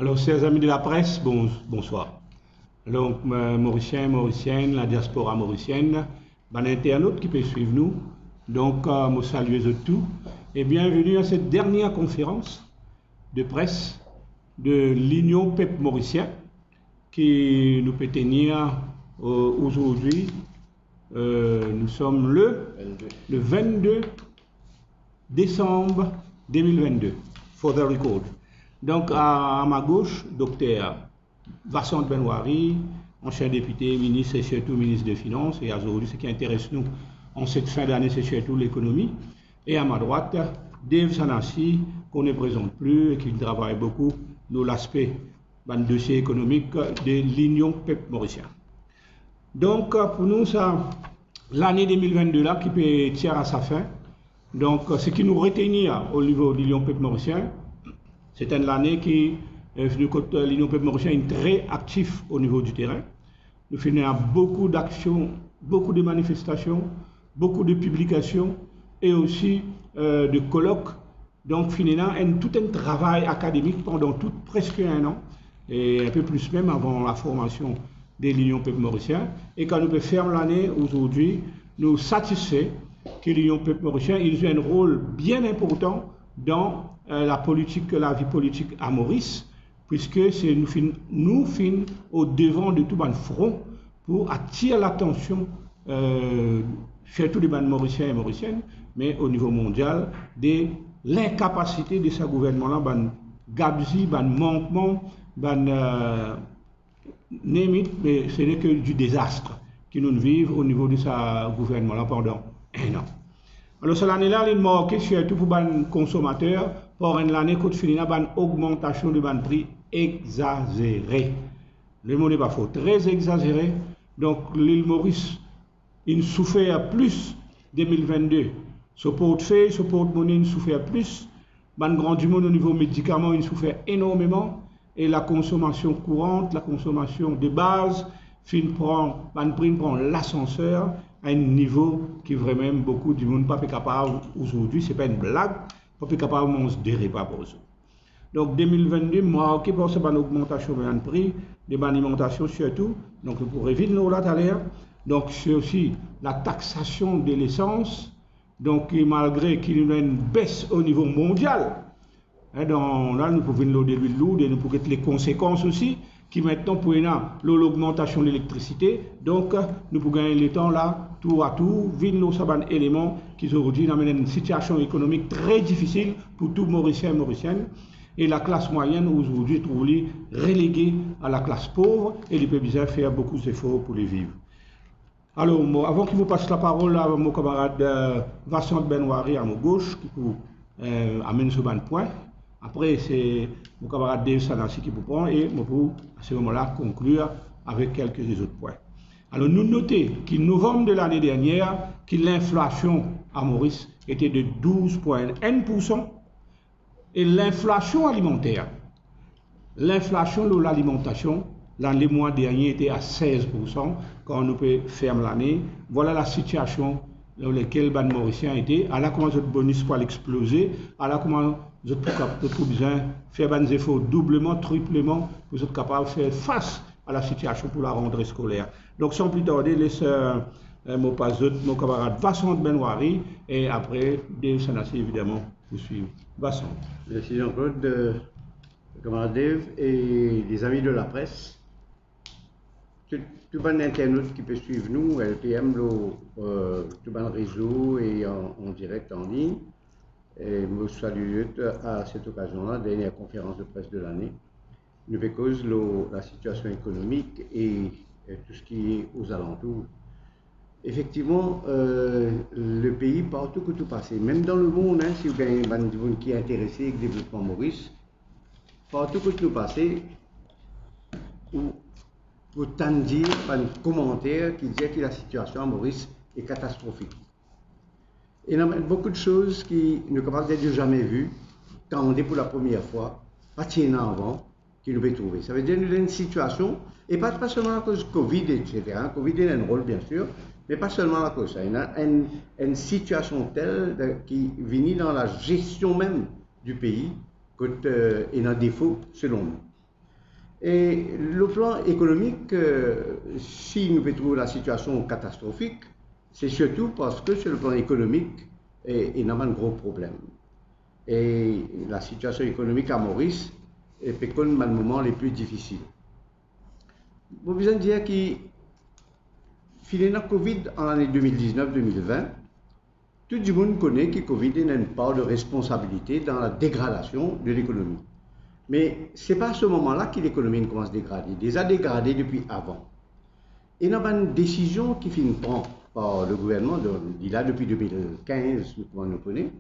Alors, chers amis de la presse, bonsoir. Donc, Mauriciens, Mauriciennes, la diaspora mauricienne, ben, internautes qui peuvent suivre nous. Donc, je salue eux tous et bienvenue à cette dernière conférence de presse de l'Union Peuple Mauricien qui nous peut tenir aujourd'hui. Nous sommes le 22 décembre 2022, for the record. Donc, à ma gauche, docteur Vincent Benouari, ancien député, ministre et surtout ministre des Finances. Et aujourd'hui, ce qui intéresse nous en cette fin d'année, c'est surtout l'économie. Et à ma droite, Dave Sanassi, qu'on ne présente plus et qui travaille beaucoup dans l'aspect du dossier économique de l'Union Peuple Mauricien. Donc, pour nous, ça, l'année 2022 là, qui peut tirer à sa fin. Donc, ce qui nous retenir au niveau de l'Union Peuple Mauricien, c'est une année qui, l'Union Peuple Mauricien est très actif au niveau du terrain. Nous faisons beaucoup d'actions, beaucoup de manifestations, beaucoup de publications et aussi de colloques. Donc, finalement, tout un travail académique pendant presque un an, et un peu plus même avant la formation de l'Union Peuple Mauricien. Et quand nous fermons l'année aujourd'hui, nous satisfait que l'Union Peuple Mauricien joue un rôle bien important dans la vie politique à Maurice, puisque nous finissons au devant de tout le front pour attirer l'attention, surtout des Mauriciens et Mauriciennes, mais au niveau mondial, de l'incapacité de ce gouvernement-là, gabzi, manquement, mais ce n'est que du désastre que nous vivons au niveau de ce gouvernement-là pendant un an. Alors, cette année-là, il est marqué surtout pour les consommateurs, pour une année qui finit une augmentation de prix exagérée. Le mot n'est pas faux, très exagéré. Donc, l'île Maurice, il souffert plus 2022. Ce portefeuille, ce porte-monnaie, il souffert plus. Le grand du monde au niveau médicaments, il souffert énormément. Et la consommation courante, la consommation de base, prend l'ascenseur à un niveau qui vraiment beaucoup du monde pas capable aujourd'hui, c'est pas une blague, pas capable de se déraper pour ça. Donc 2022 marqué par cette augmentation de prix, de l'alimentation surtout, donc pour éviter nous là tout à l'heure. Donc c'est aussi la taxation de l'essence, donc malgré qu'il y a une baisse au niveau mondial, là nous pouvons nous l'huile lourde et nous pouvons les conséquences aussi qui maintenant pour l'augmentation de l'électricité. Donc nous pouvons gagner le temps là, tour à tour, vivre nos saban éléments qui aujourd'hui amènent une situation économique très difficile pour tout Mauricien et Mauricienne. Et la classe moyenne aujourd'hui trouve reléguée à la classe pauvre et il peut bien faire beaucoup d'efforts pour les vivre. Alors, avant qu'il vous passe la parole à mon camarade Vincent Benouari à ma gauche, qui vous amène ce ban point. Après, c'est mon camarade Dave Sanassi qui vous prend et moi pour, à ce moment-là, conclure avec quelques autres points. Alors, nous notons qu'en novembre de l'année dernière, que l'inflation à Maurice était de 12,1% et l'inflation alimentaire, l'inflation de l'alimentation, les mois derniers était à 16% quand nous peut fermer l'année. Voilà la situation dans laquelle les Mauriciens étaient. À la comment notre bonus pour exploser, à la comment vous êtes besoin faire des efforts doublement, triplement, pour être capable de faire face à la situation pour la rentrée scolaire. Donc sans plus tarder, laisse mon camarade Vincent Benouari et après Dave Sanassi évidemment vous suivre. Vincent. Merci Jean-Claude, camarade Dave et les amis de la presse. Tout bon internaute qui peut suivre nous, LPM, tout bon réseau et en direct en ligne. Et je salue à cette occasion-là, dernière conférence de presse de l'année, nous cause la situation économique et tout ce qui est aux alentours. Effectivement, le pays, partout que tout passe, même dans le monde, si vous avez un monde qui est intéressé avec le développement Maurice, partout que tout passe, vous dire un commentaire qui disait que la situation à Maurice est catastrophique. Il y a beaucoup de choses qui ne sont capables d'être jamais vues, quand on est pour la première fois, pas tiennent avant, qui nous peut trouver. Ça veut dire qu'il y a une situation, et pas seulement à cause du Covid, etc. Covid a un rôle, bien sûr, mais pas seulement à cause de ça. Il y a une situation telle qui vient dans la gestion même du pays, qu'il y a un défaut, selon nous. Et le plan économique, si nous trouvons la situation catastrophique, c'est surtout parce que sur le plan économique, il y a un gros problème. Et la situation économique à Maurice est peut-être le moment les plus difficiles. Vous besoin de dire que, fini la Covid en l'année 2019-2020, tout le monde connaît que Covid n'a pas de responsabilité dans la dégradation de l'économie. Mais ce n'est pas à ce moment-là que l'économie commence à dégrader. Déjà dégradé depuis avant. Et il y a une décision qui finit prendre par le gouvernement, il a depuis 2015, nous connaissons.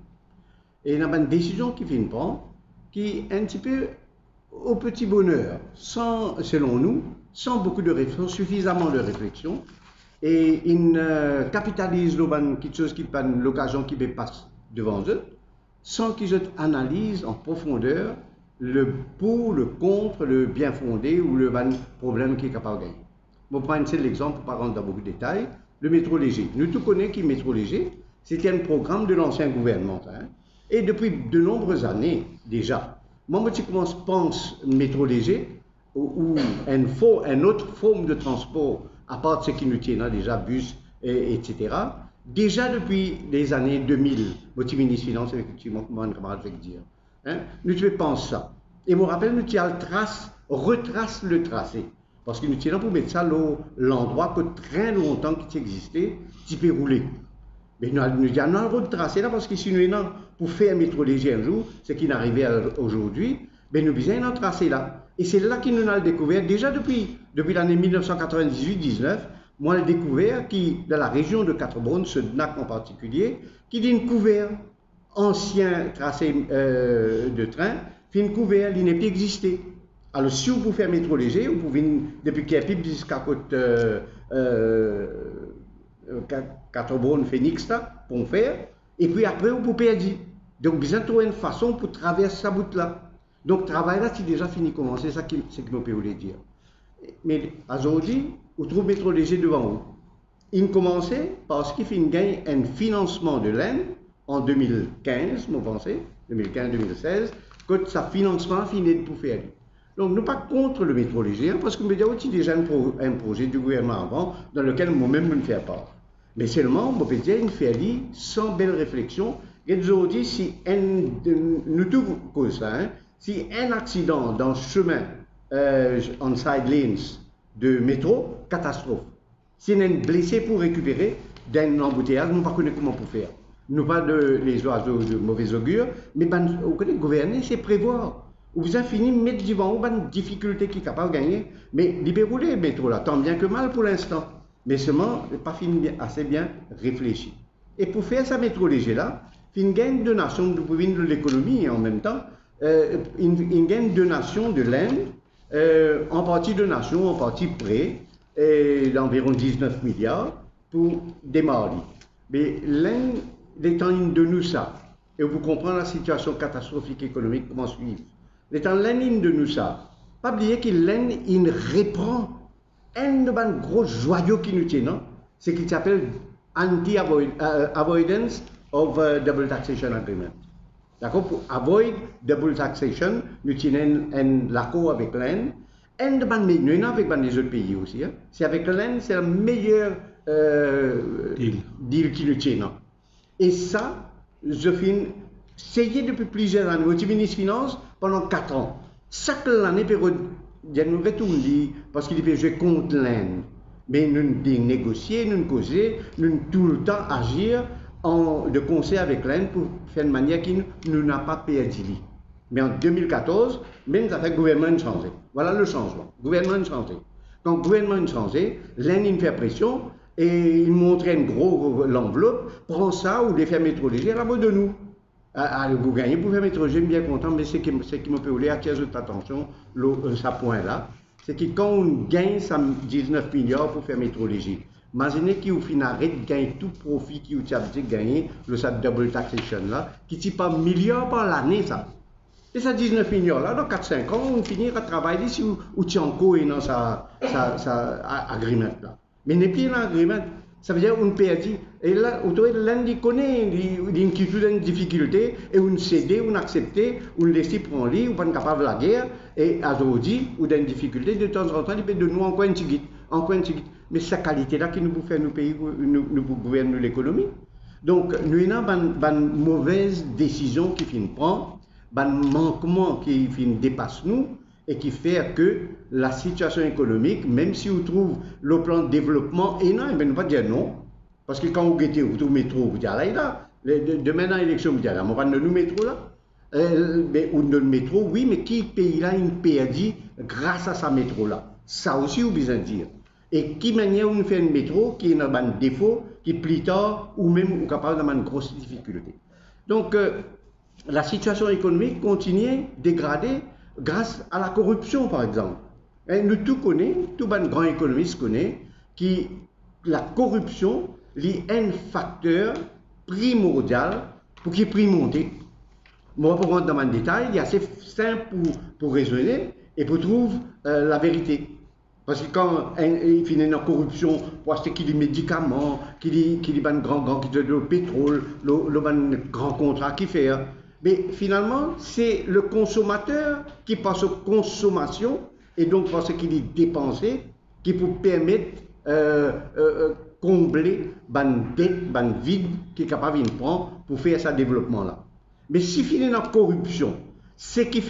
Et il y a une décision qui finit prendre qui est un petit peu au petit bonheur, sans, selon nous, sans beaucoup de réflexion, suffisamment de réflexion. Et ils capitalisent quelque chose qui pas l'occasion qui passe devant eux, sans qu'ils analysent en profondeur le pour, le contre, le bien fondé ou le problème qui est capable de gagner. Je vais prendre l'exemple pour ne pas rentrer dans beaucoup de détails. Le métro léger. Nous tous connaissons que le métro léger, c'était un programme de l'ancien gouvernement. Hein. Et depuis de nombreuses années déjà, moi, je pense métro léger ou une autre forme de transport, à part ce qui nous tient déjà, bus, etc. Déjà depuis les années 2000, votre ministre des Finances, effectivement, comment un camarade veut dire. Hein? Nous devons penser ça. Et je me rappelle, nous retrace le tracé. Parce que nous tenons pour mettre ça l'endroit que très longtemps qui existait, qui peut rouler. Mais nous avons le retracé là parce que si nous sommes pour faire un métro léger un jour, ce qui n'est arrivé aujourd'hui, mais nous avons un tracé là. Et c'est là que nous avons découvert, déjà depuis l'année 1998-19, moi j'ai découvert qui dans la région de Quatre-Bronnes, ce DNAC en particulier, qui dit une couvert ancien tracé de train, fait une couvert, il n'est plus existé. Alors si vous pouvez faire métro léger, vous pouvez depuis Kerpip jusqu'à côte Quatre-Bronnes, Phoenix là, pour faire, et puis après vous pouvez perdre. Donc vous besoin de trouver une façon pour traverser sa bout là. Donc, le travail là, c'est déjà fini, commencer, c'est ce que je peux vous dire. Mais aujourd'hui, vous trouvez métro léger devant vous. Il commençait parce qu'il fait gagner un financement de l'Inde en 2015, vous pensez, 2015-2016, que sa financement finit pour faire. Donc, nous ne sommes pas contre le métro léger, hein, parce que nous avons aussi déjà un projet du gouvernement avant, dans lequel moi-même je ne fais pas. Mais seulement, on peut dire, une fait sans belle réflexion. Et aujourd'hui, si nous tous cause ça, hein, si un accident dans le chemin en side lanes de métro, catastrophe. Si on est blessé pour récupérer d'un embouteillage, nous ne connaissons pas comment pour faire. Nous pas les oiseaux de mauvais augure, mais vous connaissez gouverner, c'est prévoir. Vous avez fini de mettre devant vous une difficulté qui est capable de gagner, mais libérez le métro là, tant bien que mal pour l'instant. Mais seulement, pas fini assez bien réfléchi. Et pour faire ça métro léger là, il y a une donation de l'économie et en même temps, il y a une donation de l'Inde, en partie donation, en partie prêt, d'environ 19 milliards pour démarrer. Mais l'Inde étant une de nous ça, et vous comprenez la situation catastrophique économique, comment suivre. Étant l'Inde de nous ça, pas oublier que l'Inde, il reprend un gros joyau qui nous tient, c'est qu'il s'appelle Anti-Avoidance of Double Taxation Agreement. D'accord? Pour avoid double taxation, nous tenons un accord avec l'Inde. Et nous avec les autres pays aussi. Hein. C'est avec l'Inde, c'est le meilleur deal qui nous tient. Et ça, je finis, essayé depuis plusieurs années. Au ministre des Finances, pendant 4 ans. Chaque année, il nous retourne parce qu'il peut jouer contre l'Inde. Mais nous négocier, nous causer, nous tout le temps agir de concert avec l'Inde pour faire de manière qu'il nous n'a pas perdu. Mais en 2014, même ça fait le gouvernement changé. Voilà le changement. Le gouvernement changé. Quand le gouvernement changé, l'Inde fait pression et il montrait une grosse l'enveloppe, prend ça ou les faire métro léger à la mode de nous. Vous gagnez pour faire métro léger, bien content, mais ce qui me peut vous attirer votre attention, ce point-là, c'est que quand on gagne 19 milliards pour faire métro léger, imaginez qu'au final, gagne tout profit qui a gagné, le double taxation là, qui est pas milliards par l'année ça. Et ça 19 milliards là, dans 4-5 ans, on finira à travailler si ou Tianco est dans sa agreement là. Mais n'est plus dans l'agreement. Ça veut dire qu'on perd. Et là, l'un qui connaît l'inquiétude, une difficulté, et on cède, on accepte, on laisse prendre, on pas capable de la guerre, et à aujourd'hui, ou d'une difficulté, de temps en temps, il peut de nous encore un petit guide, encore un petit guide. Mais c'est cette qualité-là qui nous fait nous payer, nous gouverner l'économie. Donc, nous avons une mauvaise décision qui finit prendre, un manquement qui finit dépasse nous, et qui fait que la situation économique, même si on trouve le plan de développement énorme, on ne va pas dire non. Parce que quand vous guettez, vous trouvez le métro, vous dites là. Demain dans l'élection, vous dites là, on va nous métro là. Ou le métro, oui, mais qui pays là, il perdu grâce à sa métro là. Ça aussi, vous besoin de dire. Et qui manière on fait un métro qui a un défaut, qui plus tard, ou même capable d'avoir une grosse difficulté. Donc, la situation économique continue de dégrader grâce à la corruption, par exemple. Et nous tous connaissons, tout un grand économiste connaît, que la corruption est un facteur primordial pour qu'il puisse monter. Moi, pour rentrer dans le détail, il est assez simple pour raisonner et pour trouver la vérité. Parce que quand il finit dans la corruption, pour acheter des médicaments, qu'il y a un grand qui le pétrole, le grand contrat qu'il fait. Mais finalement, c'est le consommateur qui passe aux consommations et donc parce qu'il est dépensé, qui peut permettre combler une dette, un vide qui est capable de prendre pour faire ce développement-là. Mais si il est dans la corruption, c'est qui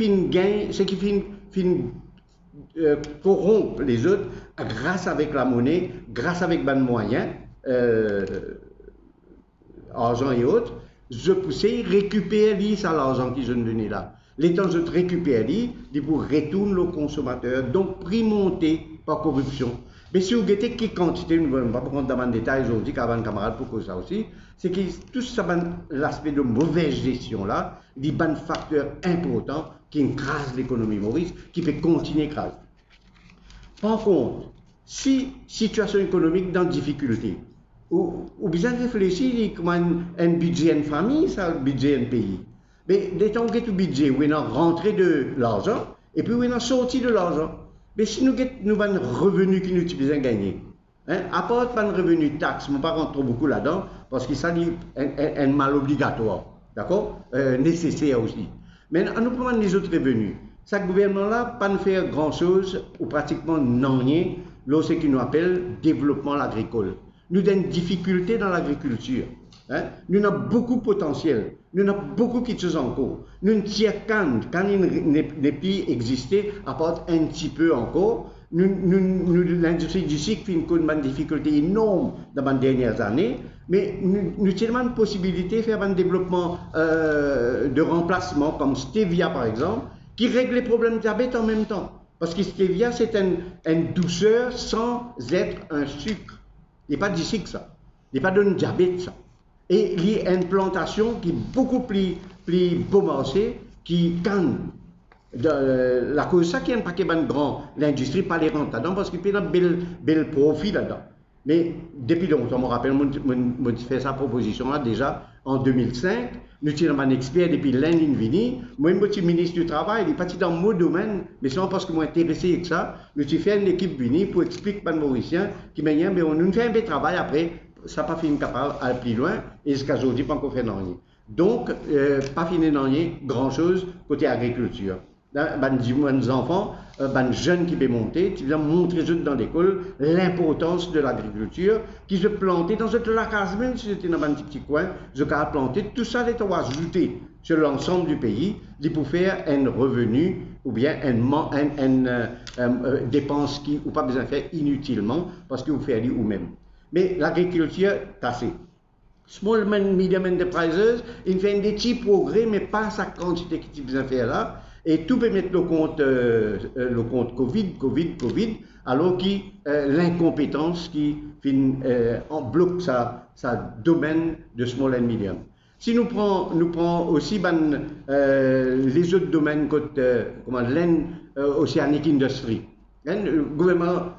corrompre les autres grâce avec la monnaie, grâce avec des moyens, argent et autres, je poussais récupérer ça l'argent qu'ils ont donné là. Les temps je récupère ils pour retourner au consommateur, donc prix monté par corruption. Mais si vous regardez quelle quantité, nous ne allons pas prendre dans le détail aujourd'hui, car un camarade pour ça aussi, c'est que tout ça, l'aspect de mauvaise gestion là, il y a un facteur important qui écrase l'économie Maurice, qui peut continuer à écraser. Par contre, si situation économique dans difficulté, ou bien réfléchir comment un budget une famille, ça, un budget un pays. Mais dès qu'on a un budget, où on a rentré de l'argent, et puis où on a sorti de l'argent. Mais si nous avons un revenu qui nous besoin gagner, à part un revenu taxe, je ne vais pas rentrer beaucoup là-dedans, parce que ça est un mal obligatoire, d'accord, nécessaire aussi. Mais nous prenons les autres revenus. Ce gouvernement-là, pas de faire grand-chose, ou pratiquement non rien, là, ce qu'il nous appelle développement agricole. Nous avons une difficulté dans l'agriculture. Nous avons beaucoup de potentiel. Nous avons beaucoup de choses en cours. Nous ne tirons quand il n'est plus existé, à part un petit peu encore. L'industrie du cycle fait une difficulté énorme dans les dernières années. Mais nous avons une possibilité de faire un développement de remplacement, comme Stevia par exemple, qui règle les problèmes de diabète en même temps. Parce que Stevia, c'est une douceur sans être un sucre. Il n'est pas du sucre, ça. Il n'est pas d'un diabète, ça. Et il y a une plantation qui est beaucoup plus beau marché, qui canne. La cause ça qui est un paquet de grand, l'industrie pas les rentes là-dedans, parce qu'il y a un bel profit là-dedans. Mais depuis longtemps, je me rappelle, je fait sa proposition-là déjà en 2005. Nous sommes un expert depuis l'année vini. Moi, je suis ministre du Travail, il est parti dans mon domaine, mais seulement parce que je suis intéressé avec ça. Nous avons fait une équipe vini pour expliquer aux Mauriciens qui m'a dit, mais on nous fait un peu de travail après, ça n'a pas fini capable d'aller plus loin, et jusqu'à aujourd'hui, pas encore fait rien. Donc, pas fini rien, grand-chose côté agriculture. Les enfants, les jeunes qui peuvent monter, qui viennent montrer dans l'école l'importance de l'agriculture, qui se planter dans cette lacage, même si c'était dans un petit coin, je peux planter, tout ça est ajouté sur l'ensemble du pays, pour faire un revenu ou bien une dépense qui ou pas besoin de faire inutilement parce que vous faites vous-même. Mais l'agriculture, tassé. Small and medium enterprises, ils font des petits progrès, mais pas sa quantité qu'ils ont besoin de faire là. Et tout peut mettre le compte Covid, alors que l'incompétence qui bloque sa domaine de small and medium. Si nous prenons aussi les autres domaines comme l'Oceanic Industry. Le gouvernement,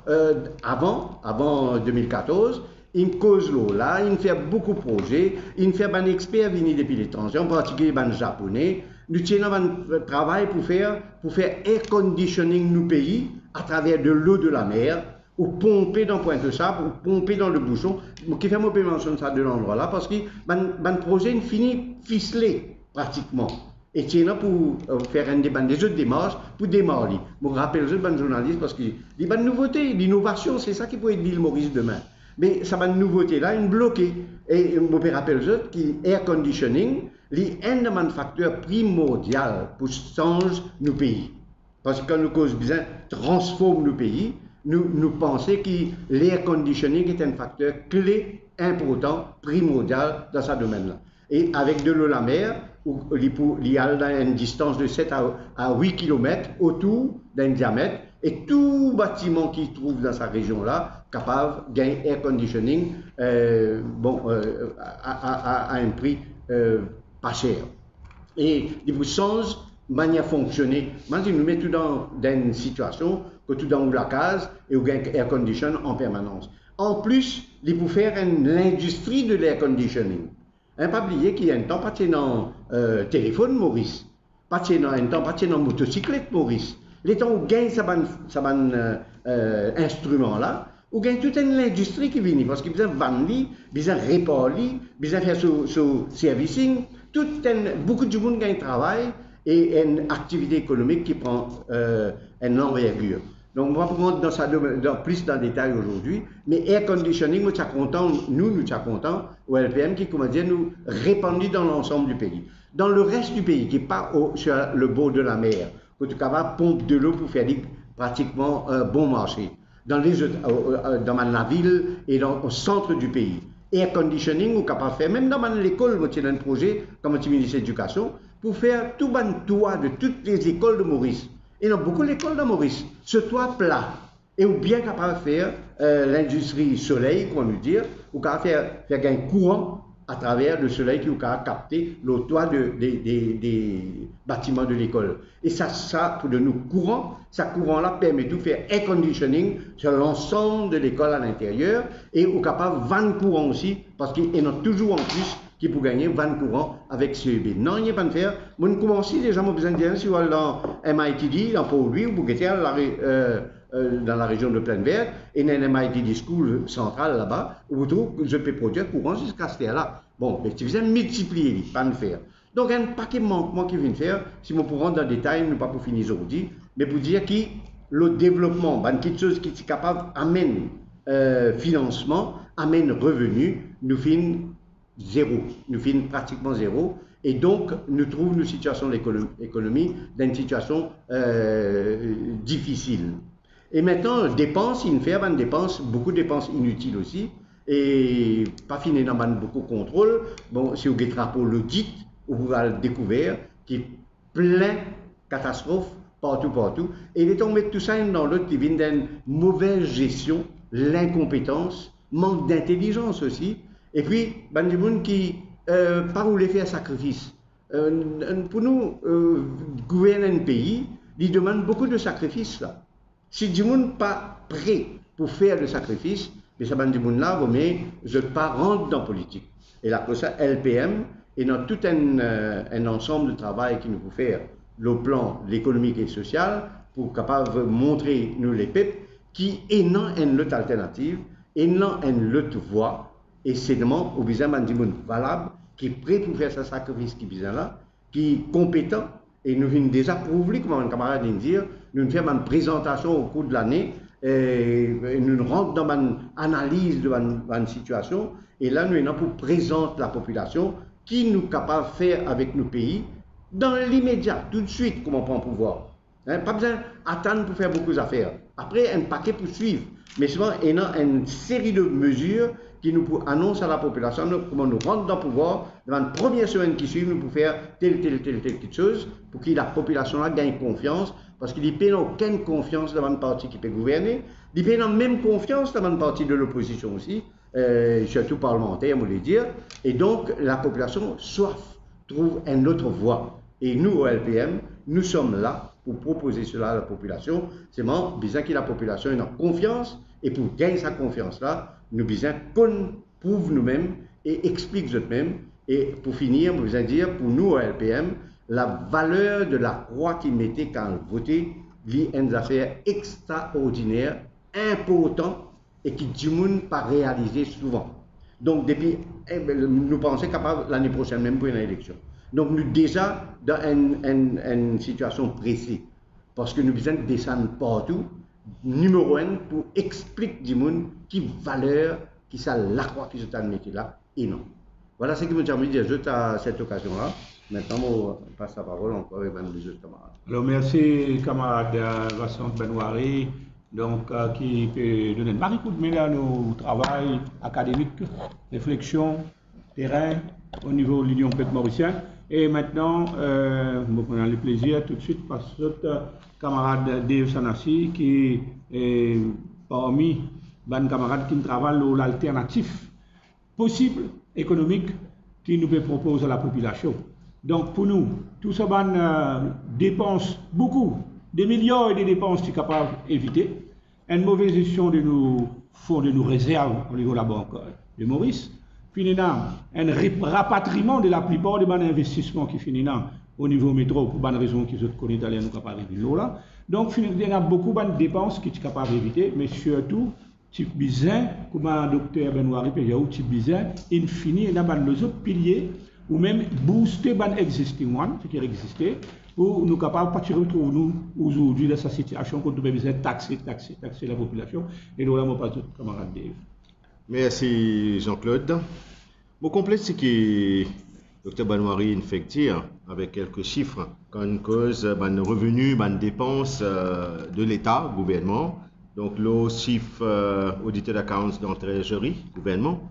avant 2014, il cause là, il fait beaucoup de projets, il fait des experts venus depuis l'étranger, en particulier des Japonais. Nous avons un travail pour faire air conditioning nos pays à travers de l'eau de la mer, ou pomper dans Pointe-Sable, ou pomper dans le bouchon. Qui fait mon mention ça de l'endroit là, parce que le projet est fini ficelé, pratiquement. Et c'est là pour faire des autres démarches, pour démarrer. Je me rappelle les autres journalistes, parce que les bonnes nouveautés, l'innovation, c'est ça qui peut être l'île Maurice demain. Mais ça va une nouveauté là, une bloquée. Et je me rappelle les autres qui air conditioning, c'est un facteur primordial pour changer nos pays. Parce que quand nous cause bien transforme nos pays, nous pensons que l'air conditioning est un facteur clé, important, primordial dans ce domaine-là. Et avec de l'eau la mer, il y a une distance de 7 à 8 km autour d'un diamètre, et tout bâtiment qui se trouve dans cette région-là, capable de gagner air conditioning à un prix pas cher. Et il vous change manière fonctionner. Maintenant, nous mettons tout dans une situation que tout dans la case et où gagne air condition en permanence. En plus, il faut faire l'industrie de l'air conditioning. Pas oublier qu'il y a un temps pas dans téléphone Maurice, pas un temps pas dans motocyclette Maurice. Les temps où gagne ça instrument là, où gagne toute une industrie qui vient parce qu'il besoin vendre, besoin réparer, besoin faire ce servicing, beaucoup de monde gagne travail et une activité économique qui prend une envergure. Donc, on va rentrer dans ça plus dans le détail aujourd'hui, mais air conditioning, nous sommes contents, au LPM, qui, comment dire, nous répandu dans l'ensemble du pays. Dans le reste du pays, qui n'est pas sur le bord de la mer, que tu capable pompe de l'eau pour faire pratiquement bon marché. Dans la ville et au centre du pays. Air conditioning, nous capable de faire, même dans l'école, nous avons un projet, comme le ministre de l'Éducation, pour faire tout le toit de toutes les écoles de Maurice. Et il y a beaucoup d'écoles de Maurice. Ce toit plat, et ou bien capable de faire l'industrie soleil, comment nous dire, ou capable de faire gagner courant à travers le soleil qui va capter le toit des bâtiments de l'école. Et ça, pour de nous courant, ce courant-là permet de faire air conditioning sur l'ensemble de l'école à l'intérieur, et ou capable de vendre courant aussi, parce qu'il y en a toujours en plus qui pour gagner 20 courants avec CEB. Non, il n'y a pas de faire. Moi, je commence déjà, j'ai besoin de dire, si vous allez dans MITD, dans Port-Louis, ou vous êtes dans la région de Plaine Verte, et dans MITD School centrale là-bas, où vous trouvez que je peux produire courant jusqu'à ce là. Bon, mais tu viens multiplier, pas de faire. Donc, un paquet de manquements qui viennent faire, si on peut rentrer dans le détail, nous ne pas pour finir aujourd'hui, mais pour dire que le développement, quelque chose qui est capable d'amener financement, amène revenu, nous finissons zéro, nous finissons pratiquement zéro, et donc nous trouvons une situation de l'économie dans une situation difficile. Et maintenant, dépenses, il fait une dépense, beaucoup de dépenses inutiles aussi, et pas fini dans beaucoup de contrôle. Bon, si vous avez pour l'audit, vous allez le découvrir, qui est plein de catastrophes partout, et il est tombé tout ça dans l'autre qui vient d'une mauvaise gestion, l'incompétence, manque d'intelligence aussi. Et puis, il y a des gens qui pas voulu faire sacrifice. Pour nous, gouverner un pays, il demande beaucoup de sacrifices là. Si les gens ne sont pas prêts pour faire le sacrifice, mais ça des gens là, mais je ne pas rentrer dans la politique. Et là, pour ça, LPM, et dans tout un ensemble de travail qu'il nous faut faire, le plan économique et social, pour capable de montrer nous les peuples qui est dans une autre alternative, et dans une autre voie. Et c'est vraiment au besoin d'un monde valable, qui est prêt pour faire ce sacrifice qui est là, qui est compétent, et nous venons déjà prouver, comme un camarade vient de dire, nous faisons une présentation au cours de l'année, et nous rentrons dans une analyse de une situation, et là nous sommes pour présenter la population qui nous est capable de faire avec nos pays dans l'immédiat, tout de suite, comme on prend pouvoir. Pas besoin d'attendre pour faire beaucoup d'affaires. Après, un paquet pour suivre. Mais souvent, il y a une série de mesures qui nous annoncent à la population comment nous rendre dans le pouvoir. Dans la première semaine qui suit, nous pouvons faire telle petite chose pour que la population là gagne confiance. Parce qu'il n'y a aucune confiance dans une partie qui peut gouverner. Il n'y a même confiance dans une partie de l'opposition aussi, surtout parlementaire, on voulait dire. Et donc, la population trouve une autre voie. Et nous, au LPM, nous sommes là pour proposer cela à la population. C'est vraiment besoin que la population ait confiance. Et pour gagner sa confiance-là, nous besoin qu'on prouve nous-mêmes et explique nous-mêmes. Et pour finir, nous besoin dire, pour nous, au LPM, la valeur de la croix qu'ils mettaient quand ils votaient, est une affaire extraordinaire important et qui du monde pas réalisé souvent. Donc depuis, nous pensons capable l'année prochaine même pour une élection. Donc nous déjà dans une situation précise parce que nous besoin de descendre partout. Numéro 1 pour expliquer du monde qui valeur, qui ça la croix qui se métier là et non. Voilà ce que je me dire à cette occasion-là. Maintenant, on passe la parole encore avec les autres camarades. Alors, merci, camarade Vincent Benouari, donc, qui peut donner un coup de main à nos travail académique, réflexion, terrain, au niveau de l'Union Peuple mauricien. Et maintenant, nous prenons le plaisir tout de suite par notre camarade Dave Sanassi, qui est parmi les camarades qui travaillent sur l'alternative possible économique qui nous propose à la population. Donc pour nous, tout ça dépense beaucoup, des milliards et des dépenses qui sont capables d'éviter. Une mauvaise gestion de nos fonds, de nos réserves au niveau de la banque de Maurice. Finalement, un rapatriement de la plupart des investissements qui finissent au niveau métro pour bonnes raisons qui sont connues italien nous capables de là. Donc il y a beaucoup de dépenses qui sont capables d'éviter, mais surtout type bizarre, comme le docteur Benouari peut dire, type bizarre, il finit dans les autres piliers ou même booster les existing one, ce qui existait, pour nous capables de retrouver nous aujourd'hui dans cette situation qu'on devait besoin taxer la population. Et là, on passe notre camarade Dave. Merci Jean-Claude. Mon complexe, c'est que Dr Benouari infecté avec quelques chiffres quand une cause de revenus, de dépenses de l'État, gouvernement. Donc, le chiffre audited accounts dans la trésorerie, gouvernement,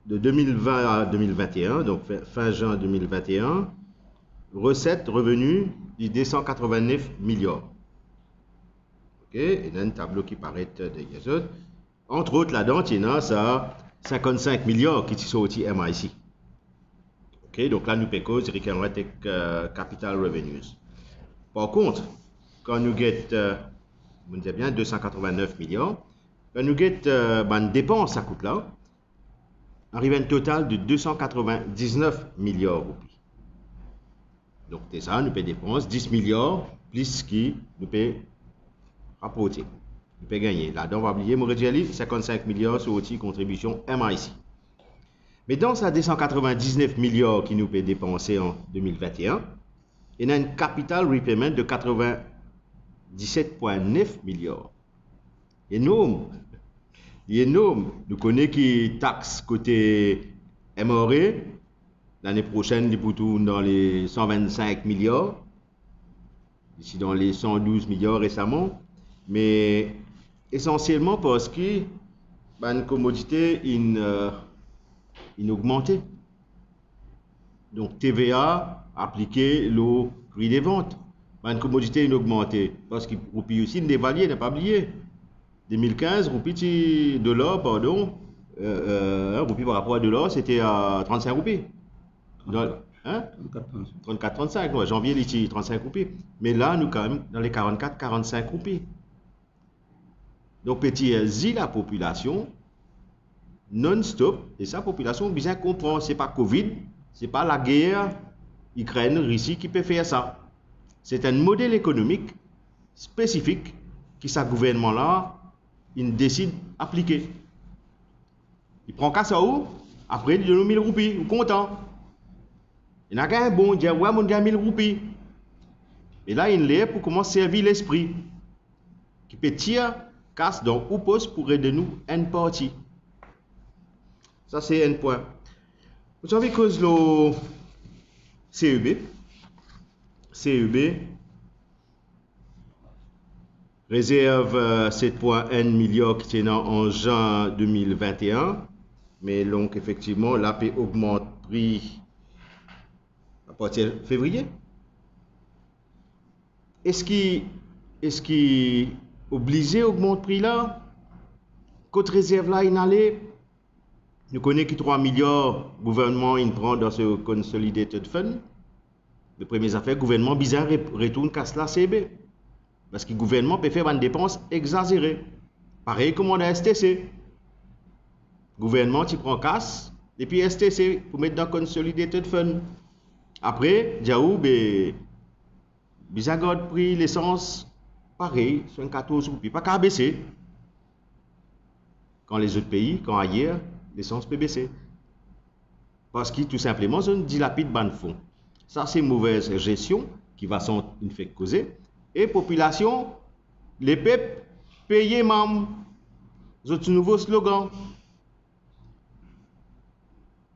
de 2020 à 2021, donc fin juin 2021, recettes, revenus de 289 milliards. Ok, et là, un tableau qui paraît des autres. Entre autres, là-dedans, il y a ça 55 milliards qui sont sortis MIC. Ok, donc là, nous payons recurrent capital revenues. Par contre, quand nous avons vous dites bien 289 milliards. Quand nous avons une dépense à coût là, arrive à un total de 299 milliards de roupies. Donc, c'est ça, nous payons dépenses 10 milliards plus qui nous payons rapporter. Nous payons gagner. Là-dedans, on va oublier, mon 55 milliards sur outil contribution MIC. Mais dans ces 299 milliards qui nous payent dépenser en 2021, il y a un capital repayment de 17,9 milliards. Énorme. Énorme. Nous connaissons qui taxe côté MRE. L'année prochaine, nous pourrons dans les 125 milliards. Ici, dans les 112 milliards récemment. Mais essentiellement parce que une commodité augmentée. Donc, TVA appliqué le prix des ventes. Une commodité augmentée parce que le roupies aussi ne dévalué, n'a pas oublié. 2015, roupies dollar, pardon, roupies par rapport à dollar, c'était à 35 roupies. 34,35, ouais, janvier, il était 35 roupies. Mais là, nous, quand même, dans les 44-45 roupies. Donc, petit la population non-stop, et sa population bien comprend, ce n'est pas Covid, ce n'est pas la guerre Ukraine-Russie qui peut faire ça. C'est un modèle économique spécifique que ce gouvernement-là, il décide d'appliquer. Il prend qu'à ça où, après il donne 1000 roupies, il est content. Il n'a qu'un bon, il dit, ouais, mon gars, 1000 roupies. Et là, il est pour comment servir l'esprit, qui peut tirer, casse, donc, ou pose pour aider nous une partie. Ça, c'est un point. Vous savez que le CEB réserve 7,1 milliards qui est en juin 2021, mais donc effectivement, l'AP augmente prix à partir de février. Est-ce qu'il obligé augmente prix là? Côte réserve là, il allait. Nous connaissons que 3 milliards le gouvernement il prend dans ce Consolidated Fund. Les premières affaires, le gouvernement bizarre retourne casse la CB. Parce que le gouvernement peut faire une dépense exagérée. Pareil comme on a STC. Le gouvernement tu prend casse et puis STC pour mettre dans le Consolidated Fund. Après, Diaou, bizarre garde prix l'essence pareil, 74 roupies, pas qu'à baisser. Quand les autres pays, quand ailleurs, l'essence peut baisser. Parce que tout simplement, on dilapide ban fonds. Ça, c'est mauvaise gestion qui va s'en fait causer. Et population, les peuples, payer membres. C'est un nouveau slogan.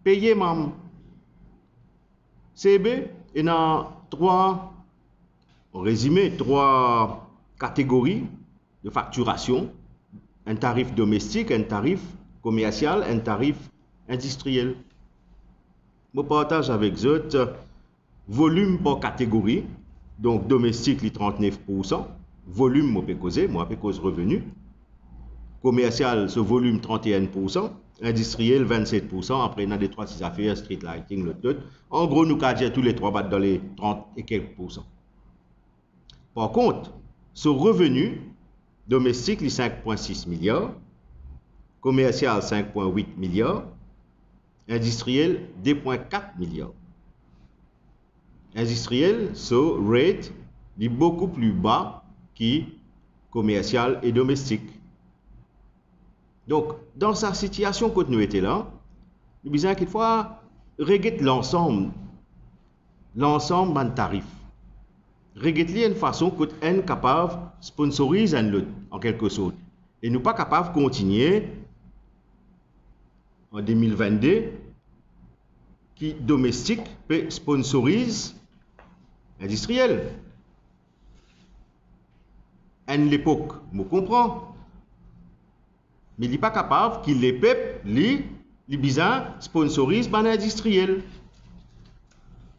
Payer membres. CB, il y a trois catégories de facturation. Un tarif domestique, un tarif commercial, un tarif industriel. Je partage avec vous volume par catégorie. Donc domestique, les 39%. Volume, moi, je cause revenu. Commercial, ce volume 31%. Industriel, 27%. Après, il y a des trois petites affaires, street lighting, le tout. En gros, nous avons tous les trois battre dans les 30 et quelques pourcents. Par contre, ce revenu domestique, les 5,6 milliards. Commercial, 5,8 milliards. Industriel, 2,4 milliards. Industriel, ce rate est beaucoup plus bas que commercial et domestique. Donc, dans sa situation quand nous étions là, nous disons qu'il faut régler l'ensemble des tarifs. Régler une façon que nous sommes capables de sponsoriser un lot, en quelque sorte. Et nous ne sommes pas capables de continuer en 2022 qui domestique peut sponsorise industriel. À l'époque, je comprends. Mais il n'est pas capable qu'il les peuples, les bizarres, sponsorisent les industriels.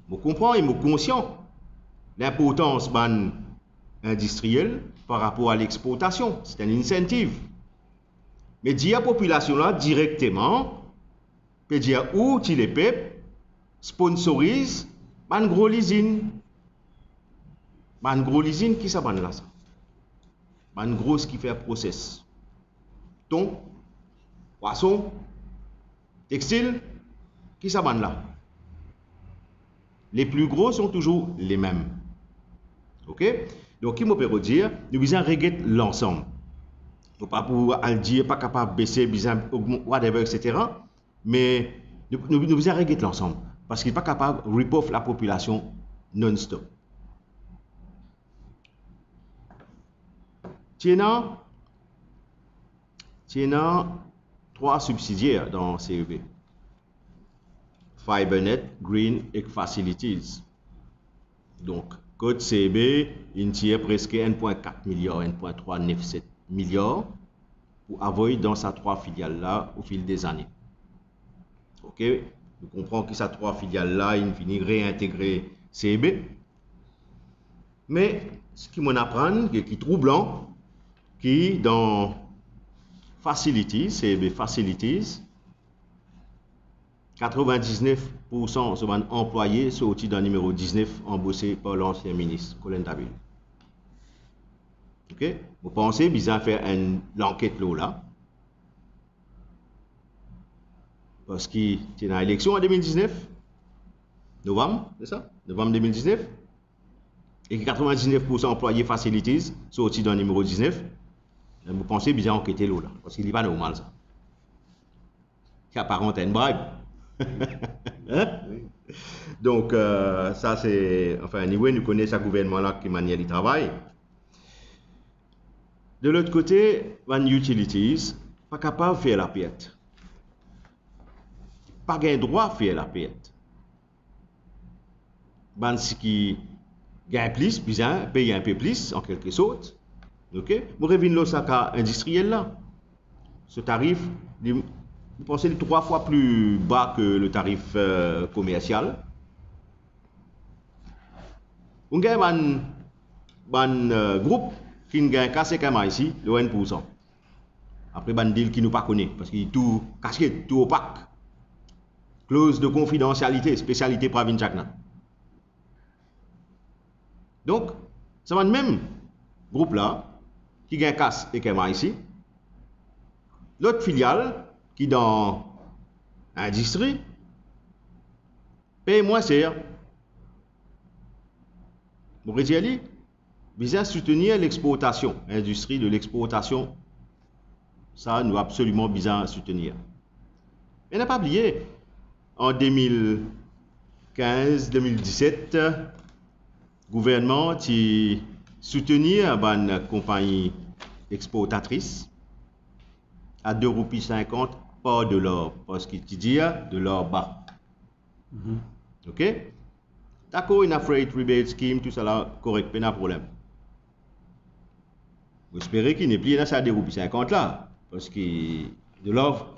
Je comprends et je suis conscient l'importance des industriels par rapport à l'exportation. C'est un incentive. Mais dire à la population là directement, peut dire où les peuples sponsorisent une grosse usine. Une grosse usine qui ça là ça? Une grosse qui fait process. Thon, poisson, textile, qui ça là? Les plus gros sont toujours les mêmes. Ok? Donc, qui peut dire, nous devons régler l'ensemble. Nous pas pour dire, pas capable de baisser, whatever, etc. Mais nous devons régler l'ensemble. Parce qu'il n'est pas capable de rip off la population non-stop. Tiens, trois subsidiaires dans CEB. FiberNet, Green et Facilities. Donc, code CEB, il tient presque 1,4 milliard, 1,397 milliards pour avoir dans sa trois filiales là au fil des années. Ok, nous comprenons que ces trois filiales là, il finit réintégrer CEB. Mais ce qui m'en apprend, qui est troublant, qui dans Facilities, CEB Facilities, 99% sont employés sortis dans le numéro 19 embauché par l'ancien ministre Colin Tabil. Ok? Vous pensez bien faire l'enquête là? Parce qu'il y a une élection en 2019, novembre, c'est ça? Novembre 2019. Et 99% employés Facilities sortis dans le numéro 19. Vous pensez bien enquêter là? Parce qu'il n'est pas normal ça. Il apparente à une bribe. Hein? Oui. Donc, ça c'est. Enfin, anyway, nous connaissons ce gouvernement-là qui manière du travail. De l'autre côté, les utilities, pas capable de faire la perte. Pas gain droit de faire la perte. Ce qui gagne plus, bien, paye un peu plus, en quelque sorte. Ok? Vous revenez là, ça cas industriel là. Ce tarif, vous pensez 3 fois plus bas que le tarif commercial. On gagne un groupe qui gagne cassé comme ici, le 1%. Après, un deal qui nous pas connaît parce qu'il est tout casqué, tout opaque. Clause de confidentialité, spécialité Pravin Chakna. Donc, c'est le même groupe là qui gagne casse et qui est ici. L'autre filiale qui dans l'industrie paye moins cher. Vous voyez, Bien soutenir l'exportation, l'industrie de l'exportation. Ça, nous absolument bien soutenir. Mais n'a pas oublié, en 2015-2017, gouvernement qui soutenir une compagnie exportatrice à 2,50 roupies par de l'or, parce qu'il dit de l'or bas. OK? D'accord, une freight rebate scheme, tout ça là, correct, pas de problème. Vous espérez qu'il n'est plus dans ça 2,50 roupies là, parce que de l'or,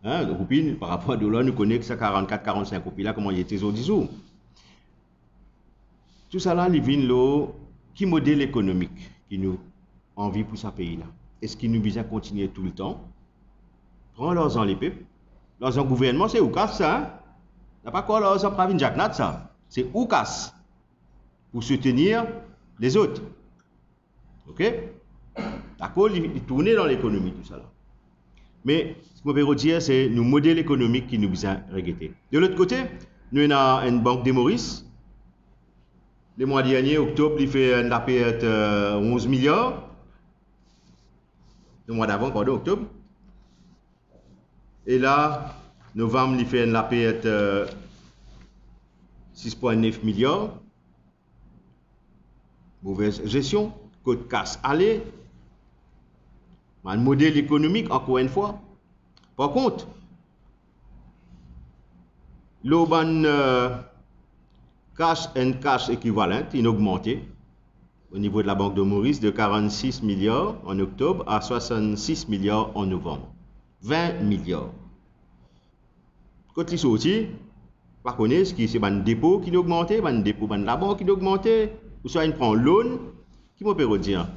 hein, de roupies, par rapport à de l'or, nous connaissons que ça 44-45 roupies là, comment il était aux 10 jours. Tout ça là, il vient là, qui modèle économique qui nous envie pour ce pays-là. Est-ce qu'il nous vise à continuer tout le temps? Prends l'argent les peuples. L'argent gouvernement, c'est Oukas ça. Hein? N'a pas quoi l'argent Pravin Jacknat ça. C'est Oukas pour soutenir les autres. Ok? D'accord, il tourne dans l'économie tout ça là. Mais ce que je peux dire, c'est nos modèles économiques qui nous vise à regretter. De l'autre côté, nous avons une banque des Maurice. Le mois dernier, octobre, il fait une perte 11 milliards. Le mois d'avant, pardon, octobre. Et là, novembre, il fait une perte 6,9 milliards. Mauvaise gestion, côte casse aller. Un modèle économique, encore une fois. Par contre, l'Oban cash and cash équivalent, il a augmenté au niveau de la Banque de Maurice de 46 milliards en octobre à 66 milliards en novembre. 20 milliards. Quand ils sont sortis, par contre, c'est un dépôt qui a augmenté, un dépôt de la banque qui a augmenté, ou soit il prend loan, qui m'a peut dire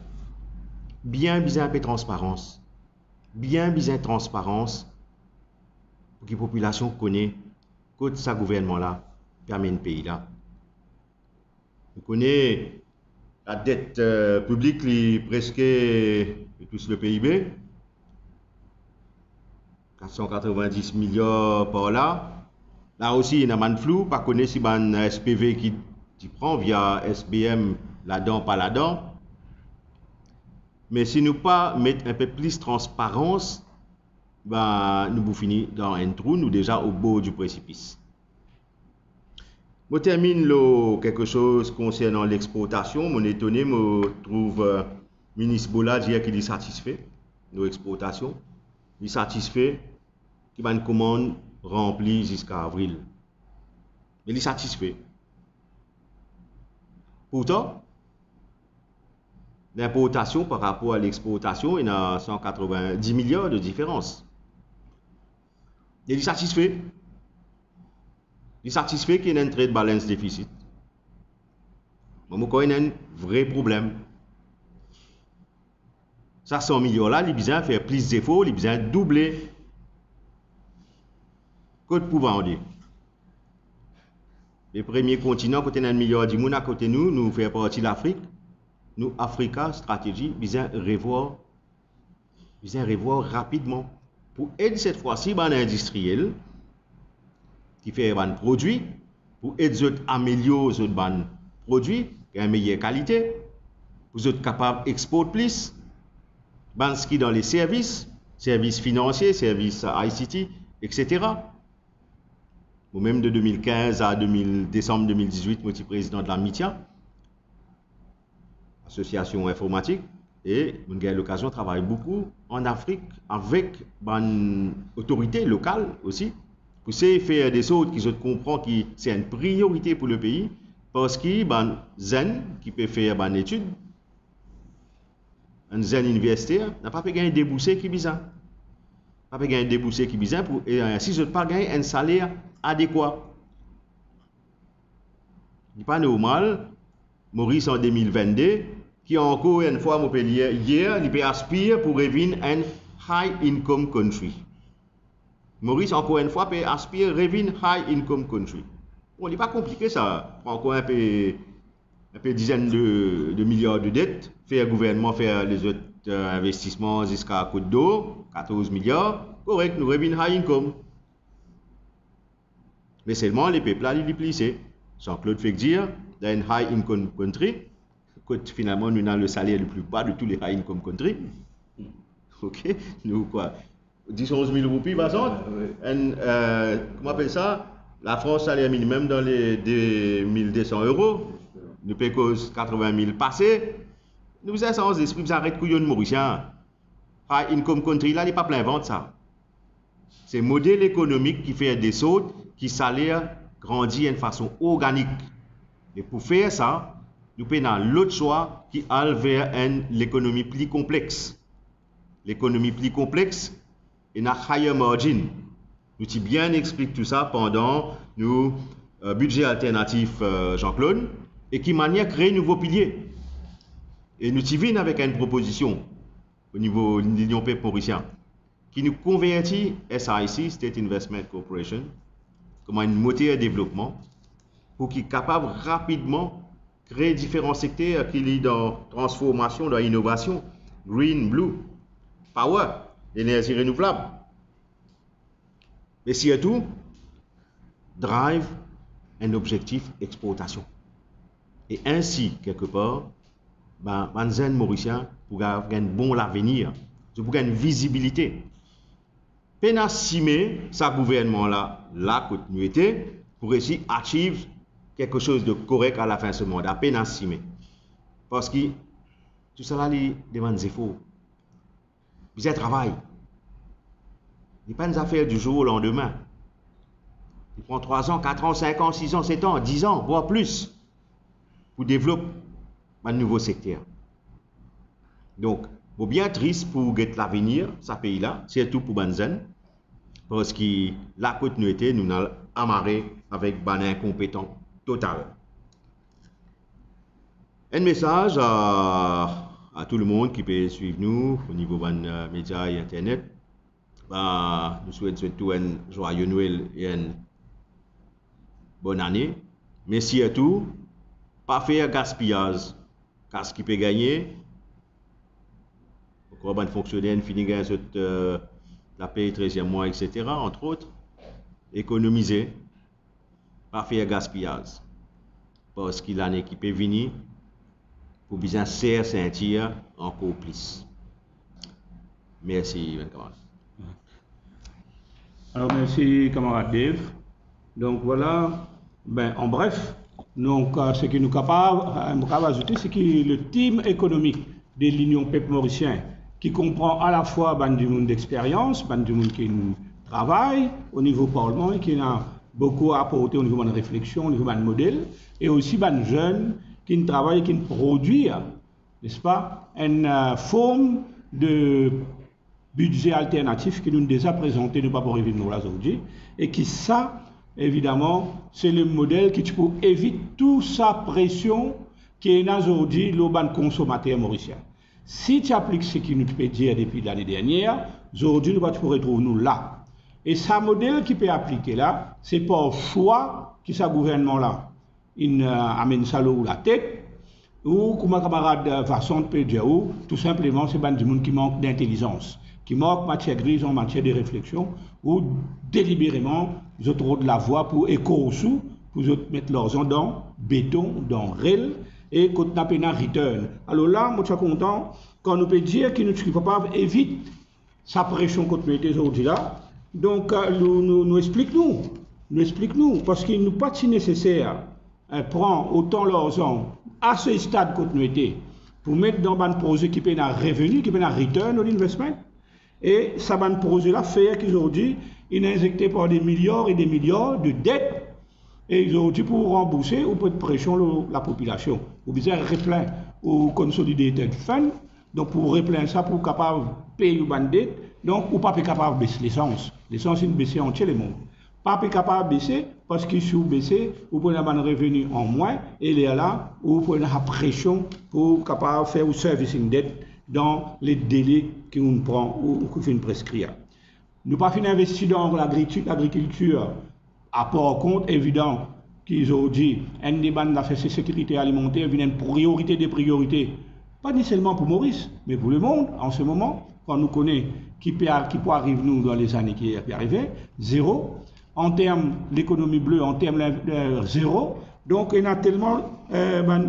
bien un peu de transparence. Bien transparence pour que la population connaisse que ce gouvernement-là permet le pays-là. On connaît la dette publique qui presque plus le PIB. 490 milliards par là. Là aussi, il y a un flou. Pas connaître si un SPV qui prend via SBM là-dedans, pas là-dedans. Mais si nous pas mettre un peu plus de transparence, ben, nous finissons dans un trou, nous déjà au bout du précipice. Je termine quelque chose concernant l'exportation. Mon étonné me trouve ministre Bola dire qu'il est satisfait de nos exportations. Il est satisfait qu'il y a une commande remplie jusqu'à avril. Mais il est satisfait. Pourtant, l'importation par rapport à l'exportation, il y a 190 milliards de différence. Il est satisfait. Il est satisfait qu'il y ait un trade balance déficit. Mais il y a un vrai problème. Ça, 100 millions là, il a besoin de faire plus d'efforts, il a besoin de doubler. Côte pouvoir dire. Les premiers continents, côté d'un milliard de monde à côté de nous, nous faisons partie de l'Afrique. Nous, Africa Stratégie, besoin de revoir rapidement. Pour aider cette fois-ci, les industriels qui fait des produits, pour aider les autres à améliorer les produits, qui ont une meilleure qualité, pour les autres capables d'exporter plus, ce qui dans les services financiers, services ICT, etc. Moi-même de 2015 à décembre 2018, je suis président de la MITIA, Association informatique, et j'ai eu l'occasion de travailler beaucoup en Afrique avec des autorités locales aussi, pour faire des choses qui comprennent que c'est une priorité pour le pays, parce que ben zen qui peut faire une étude, un zen universitaire n'a pas gagné des débouchés qui bizarre. Pas gagner des débouchés qui bizarre pour et si je pas gagner un salaire adéquat. Il n'est pas normal. Maurice en 2022 qui encore une fois Montpellier hier, il peut aspirer pour revenir un high income country. Maurice encore une fois peut aspirer revenir high income country. Bon, il n'est pas compliqué ça. Prend encore un peu dizaines de milliards de dettes, faire le gouvernement faire les autres investissements jusqu'à Côte d'Or, 14 milliards, correct, nous revenons high income. Mais seulement les peuples là, ils plissent. Jean-Claude fait dire, dans un high income country, finalement, nous avons le salaire le plus bas de tous les high income countries. Ok, nous quoi 10 11 000 roupies par exemple. Comment on appelle ça? La France, salaire minimum dans les 2200 euros. Nous payons 80 000 passés. Nous avons sans esprit, vous arrêtez couillon de Mauricien. High income country là, il n'est pas plein vente ça. C'est le modèle économique qui fait des sauts, qui salaire grandit de façon organique. Et pour faire ça, nous prenons l'autre choix qui aille vers l'économie plus complexe. L'économie plus complexe et une higher margin. Nous t'y bien explique tout ça pendant nos budget alternatif Jean-Claude et qui manière créer un nouveau pilier. Et nous t'y venons avec une proposition au niveau de l'Union mauricienne qui nous convertit SIC, State Investment Corporation, comme un moteur de développement pour qu'il soit capable rapidement créer différents secteurs qui sont dans transformation, dans innovation, green, blue, power, énergie renouvelable. Mais surtout, drive un objectif exportation. Et ainsi, quelque part, les Mauriciens pour avoir un bon avenir, pour avoir une visibilité. Pénacimer sa gouvernement-là, la continuité, pour réussir à achieve quelque chose de correct à la fin de ce mandat. Pénacimer. Parce que tout cela, il demande des efforts. Vous êtes travail. Il n'est pas une affaire du jour au lendemain. Il prend 3 ans, 4 ans, 5 ans, 6 ans, 7 ans, 10 ans, voire plus, pour développer un nouveau secteur. Donc, c'est bien triste pour l'avenir, ce pays-là, surtout pour Banzen, parce que la continuité nous a amarré avec un incompétent total. Un message à tout le monde qui peut suivre nous au niveau des médias et Internet. Nous souhaitons surtout un joyeux Noël et une bonne année. Mais surtout, pas faire gaspillage. Car ce qui peut gagner, pourquoi un fonctionnaire finit gagner la paye 13e mois, etc. Entre autres, économiser, pas faire gaspillage. Parce qu'il a une équipe venue pour bien serrer sentir encore plus. Merci, camarade. Alors, merci, camarade Dave. Donc, voilà, en bref, donc, ce que nous sommes capables d'ajouter, c'est que le team économique de l'Union peuple mauricien, qui comprend à la fois du monde d'expérience, du monde qui travaille au niveau parlement et qui a beaucoup à apporter au niveau de la réflexion, au niveau de modèle, et aussi des jeunes qui travaillent et qui produisent, n'est-ce pas, une forme de budget alternatif qui nous a déjà présenté, nous ne pouvons pas revenir là aujourd'hui, et qui ça, évidemment, c'est le modèle qui peut éviter toute sa pression qui est aujourd'hui le consommateur mauricien. Si tu appliques ce qui nous peut dire depuis l'année dernière, aujourd'hui, nous pourrons retrouver nous là. Et ce modèle qui peut appliquer là, c'est par choix que ce gouvernement-là amène ça ou la tête, ou comme ma camarade Vasson peut dire, ou tout simplement, c'est du monde qui manque d'intelligence, qui manque matière grise en matière de réflexion, ou délibérément, ils ont de la voie pour éco-sous, pour mettre l'argent dans béton, dans réel, et qu'on n'a pas un return. Alors là, moi je suis content quand nous peut dire que nous sommes capables d'éviter sa pression qu'on met aujourd'hui là. Donc, nous explique-nous, parce qu'il n'est pas si nécessaire prendre autant l'argent à ce stade qu'on était pour mettre dans un projet qui peut un revenu, qui peut un return on investment. Et ça va un projet là faire qu'aujourd'hui, il est injecté par des milliards et des milliards de dettes. Et aujourd'hui, pour rembourser, ou pour pression la population. Ou bien replein ou consolidated fund. Donc, pour replein ça, pour capable de payer une dette, donc, ou pas capable de baisser l'essence. L'essence, c'est une baisse entier le monde. Pas capable de baisser, parce que si vous baissez, vous prenez un revenu en moins, et il est là, vous prenez la pression pour capable de faire un servicing dette dans les délais qu'on prend ou qu'on fait prescrire. Nous pas fin investir dans l'agriculture à part compte évident qu'ils ont dit un débat de la sécurité alimentaire vient une priorité des priorités, pas seulement pour Maurice, mais pour le monde en ce moment, quand nous connaissons qui peut arriver nous dans les années qui peuvent arriver, zéro. En termes l'économie bleue, en termes zéro. Donc il y a tellement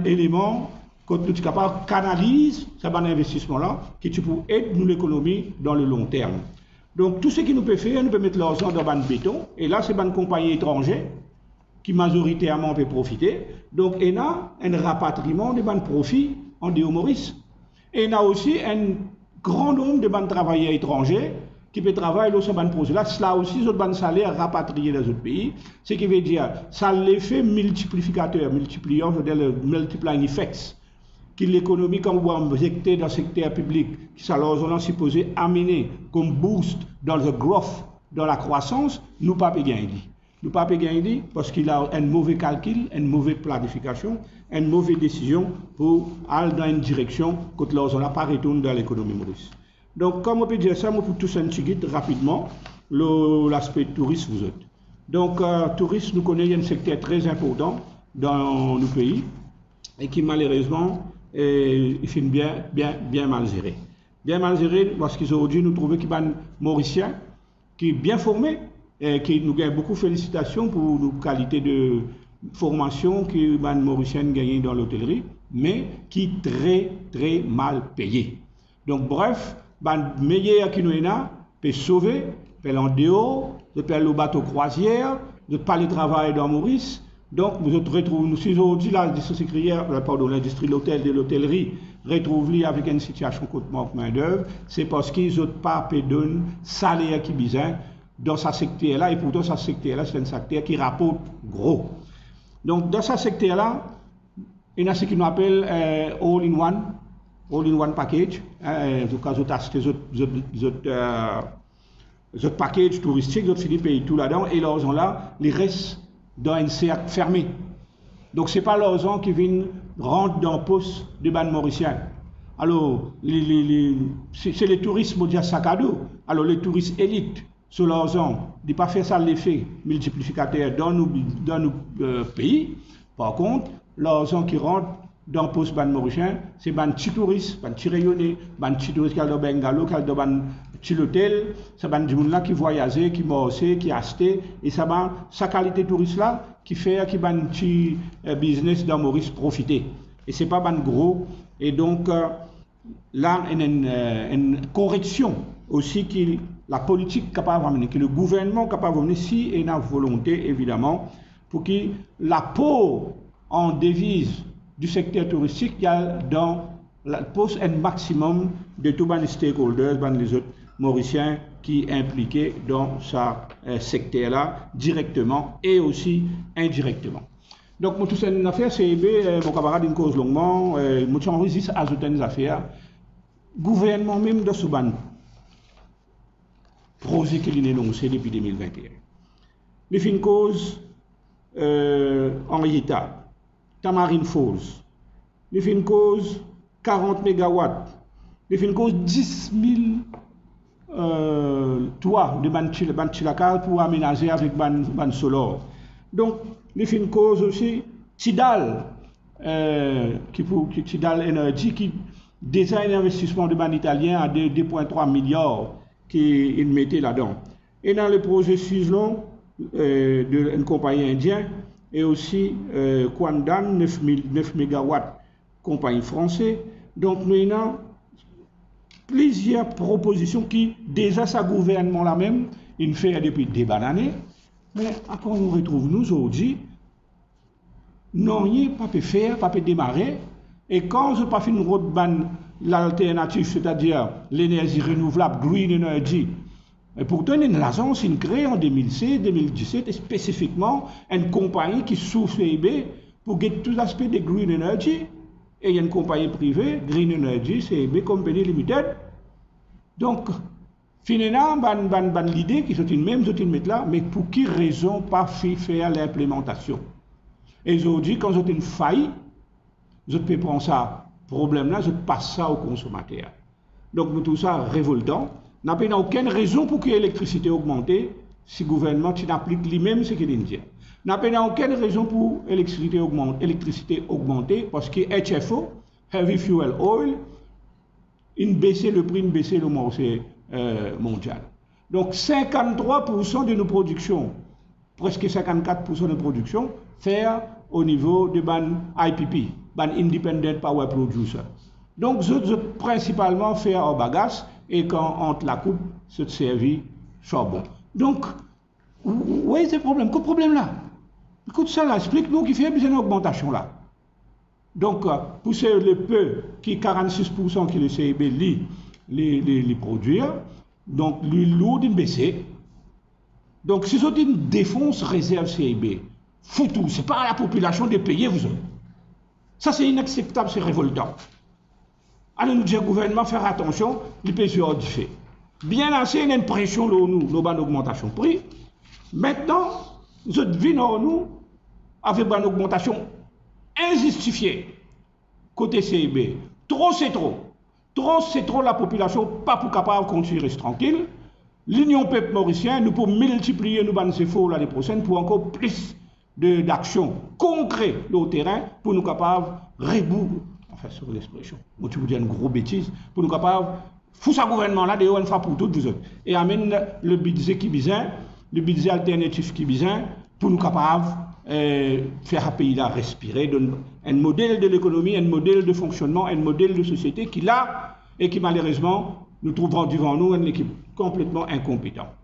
d'éléments quand nous sommes capables de canaliser ce investissement-là, qui pour aider nous l'économie dans le long terme. Donc, tout ce qui nous peut faire, nous peut mettre l'argent dans le béton, et là, c'est une compagnie étrangère qui majoritairement peut profiter. Donc, il y a un rapatriement de profits en dehors Maurice. Et il y a aussi un grand nombre de travailleurs étrangers qui peuvent travailler dans ce projet. Là, cela aussi, ils ont salaire rapatrié dans d'autres pays. Ce qui veut dire, ça l'effet multiplicateur, multipliant, je veux dire le multiplying effects, que l'économie, quand vous injectez dans le secteur public, qui ça leur supposé amener comme boost dans le growth, dans la croissance, nous ne pouvons pas gagner. Nous ne pouvons pas gagner parce qu'il a un mauvais calcul, une mauvaise planification, une mauvaise décision pour aller dans une direction que l'argent n'a pas retourné dans l'économie maurice. Donc, comme on peut dire ça, on peut tous un petit guide rapidement l'aspect touriste vous autres. Donc, touriste, nous connaissons un secteur très important dans nos pays et qui malheureusement il finit bien mal géré. Bien mal géré parce qu'aujourd'hui nous trouvons qu'il y a un Mauricien qui est bien formé et qui nous gagne beaucoup de félicitations pour la qualité de formation que les Mauriciens gagnent dans l'hôtellerie, mais qui est très mal payé. Donc bref, les meilleurs qui nous ont peut sauver, peut aller en dehors, peut aller au bateau croisière, peut pas aller travailler dans Maurice. Donc nous retrouvons, si aujourd'hui l'industrie de l'hôtellerie retrouve avec une situation de manque de main-d'œuvre, c'est parce qu'ils n'ont pas payé de salaire qui besoin dans ce secteur-là, et pourtant ce secteur-là, c'est un secteur qui rapporte gros. Donc dans ce secteur-là, il y a ce qu'on appelle all-in-one package. En tout cas, vous achetez votre package touristique, vous finissez payer tout là-dedans, et l'argent là, il reste dans un cercle fermé. Donc ce n'est pas l'argent qui vient rentrer dans le poste de ban mauricien. Alors, c'est les touristes mondiaux sac à dos. Alors les touristes élites, sur l'argent, de ne pas faire ça l'effet multiplicateur dans nos pays. Par contre, l'argent qui rentre dans le poste ban mauricien, c'est ban petits touristes, ban petits rayonnés, ban petits touristes qui ont dans bungalow, qui ont dans ban petit hôtel, c'est ban du monde là qui voyageait, qui marchait, qui achetait, et ça ban sa qualité touriste là qui fait qui ban petit business dans Maurice profiter. Et c'est pas ban gros. Et donc là, il y a une correction aussi qui la politique capable d'amener, que le gouvernement capable d'amener si il y a une volonté évidemment pour que l'apport en devise du secteur touristique, il y a dans la poste un maximum de tous les stakeholders, les autres mauriciens qui sont impliqués dans ce secteur-là, directement et aussi indirectement. Donc, moi, tout ça, une affaire, c'est mon camarade, une cause longuement, moi, je résiste à ajouter une affaire. Gouvernement même de ce ban, projet qu'il a énoncé depuis 2021. Les fins cause Henrietta, Tamarine Falls, les fins cause 40 MW, les fins cause 10 000 toits de Banchilakal pour aménager avec ban solar. Donc, les fins cause aussi Tidal, Tidal Energy qui déjà un investissement de ban italien à 2,3 milliards qu'il mettait là-dedans. Et dans le projet Suizlon d'une compagnie indienne et aussi Kwandan 9 MW compagnie française. Donc nous avons plusieurs propositions qui déjà sa gouvernement là même il fait depuis des années. Mais quand nous retrouvons aujourd'hui, non, il pas pu faire, pas pu démarrer. Et quand je pas fait une route ban l'alternative, c'est-à-dire l'énergie renouvelable, green energy, et pourtant il y a une agence créée en 2016-2017 spécifiquement une compagnie qui souffre pour get tous les aspects de green energy. Et il y a une compagnie privée, Green Energy, c'est Company Limited. Donc, finalement, l'idée qui sont une même, mettre là, mais pour quelle raison pas faire l'implémentation? Et aujourd'hui, quand vous avez une faille, vous pouvez prendre ça, problème-là, vous passez ça aux consommateurs. Donc, nous, tout ça révoltant. N'a pas aucune raison pour que l'électricité augmente si le gouvernement n'applique lui-même ce qu'il dit. N'a pas aucune raison pour l'électricité augmenter parce que HFO, Heavy Fuel Oil, il baisse le prix, il baisse le marché mondial. Donc 53% de nos productions presque 54% de production, faire au niveau de ban IPP, ban Independent Power Producer. Donc, je principalement faire au bagage et quand entre la coupe, se servir charbon. Donc, où est le problème? Quel problème là? Écoute ça là, explique-nous qui fait besoin d'augmentation là. Donc, pour le peu qui 46% qui le CIB les produire, donc l'eau d'une baissée. Donc, si vous une défense réserve CIB, foutu, c'est pas à la population de payer vous autres. Ça c'est inacceptable, c'est révoltant. Alors nous disons au gouvernement faire attention, les pays du fait. Bien lancé une pression nous augmentation de prix. Maintenant, nous venons nous avec une augmentation injustifiée côté CIB. Trop c'est trop. Trop c'est trop, la population pas pour capable de continuer rester tranquille. L'Union peuple mauricien, nous pouvons multiplier nos efforts l'année prochaine pour encore plus d'actions concrètes au terrain pour nous capables de rebours, enfin sur l'expression, moi tu vous dis une grosse bêtise, pour nous capables de foutre ce gouvernement là de une fois pour toutes vous autres et amène le budget qui besoin, le budget alternatif qui besoin pour nous capables faire un pays là respirer, un modèle de l'économie, un modèle de fonctionnement, un modèle de société qui là et qui malheureusement nous trouverons devant nous une équipe complètement incompétente.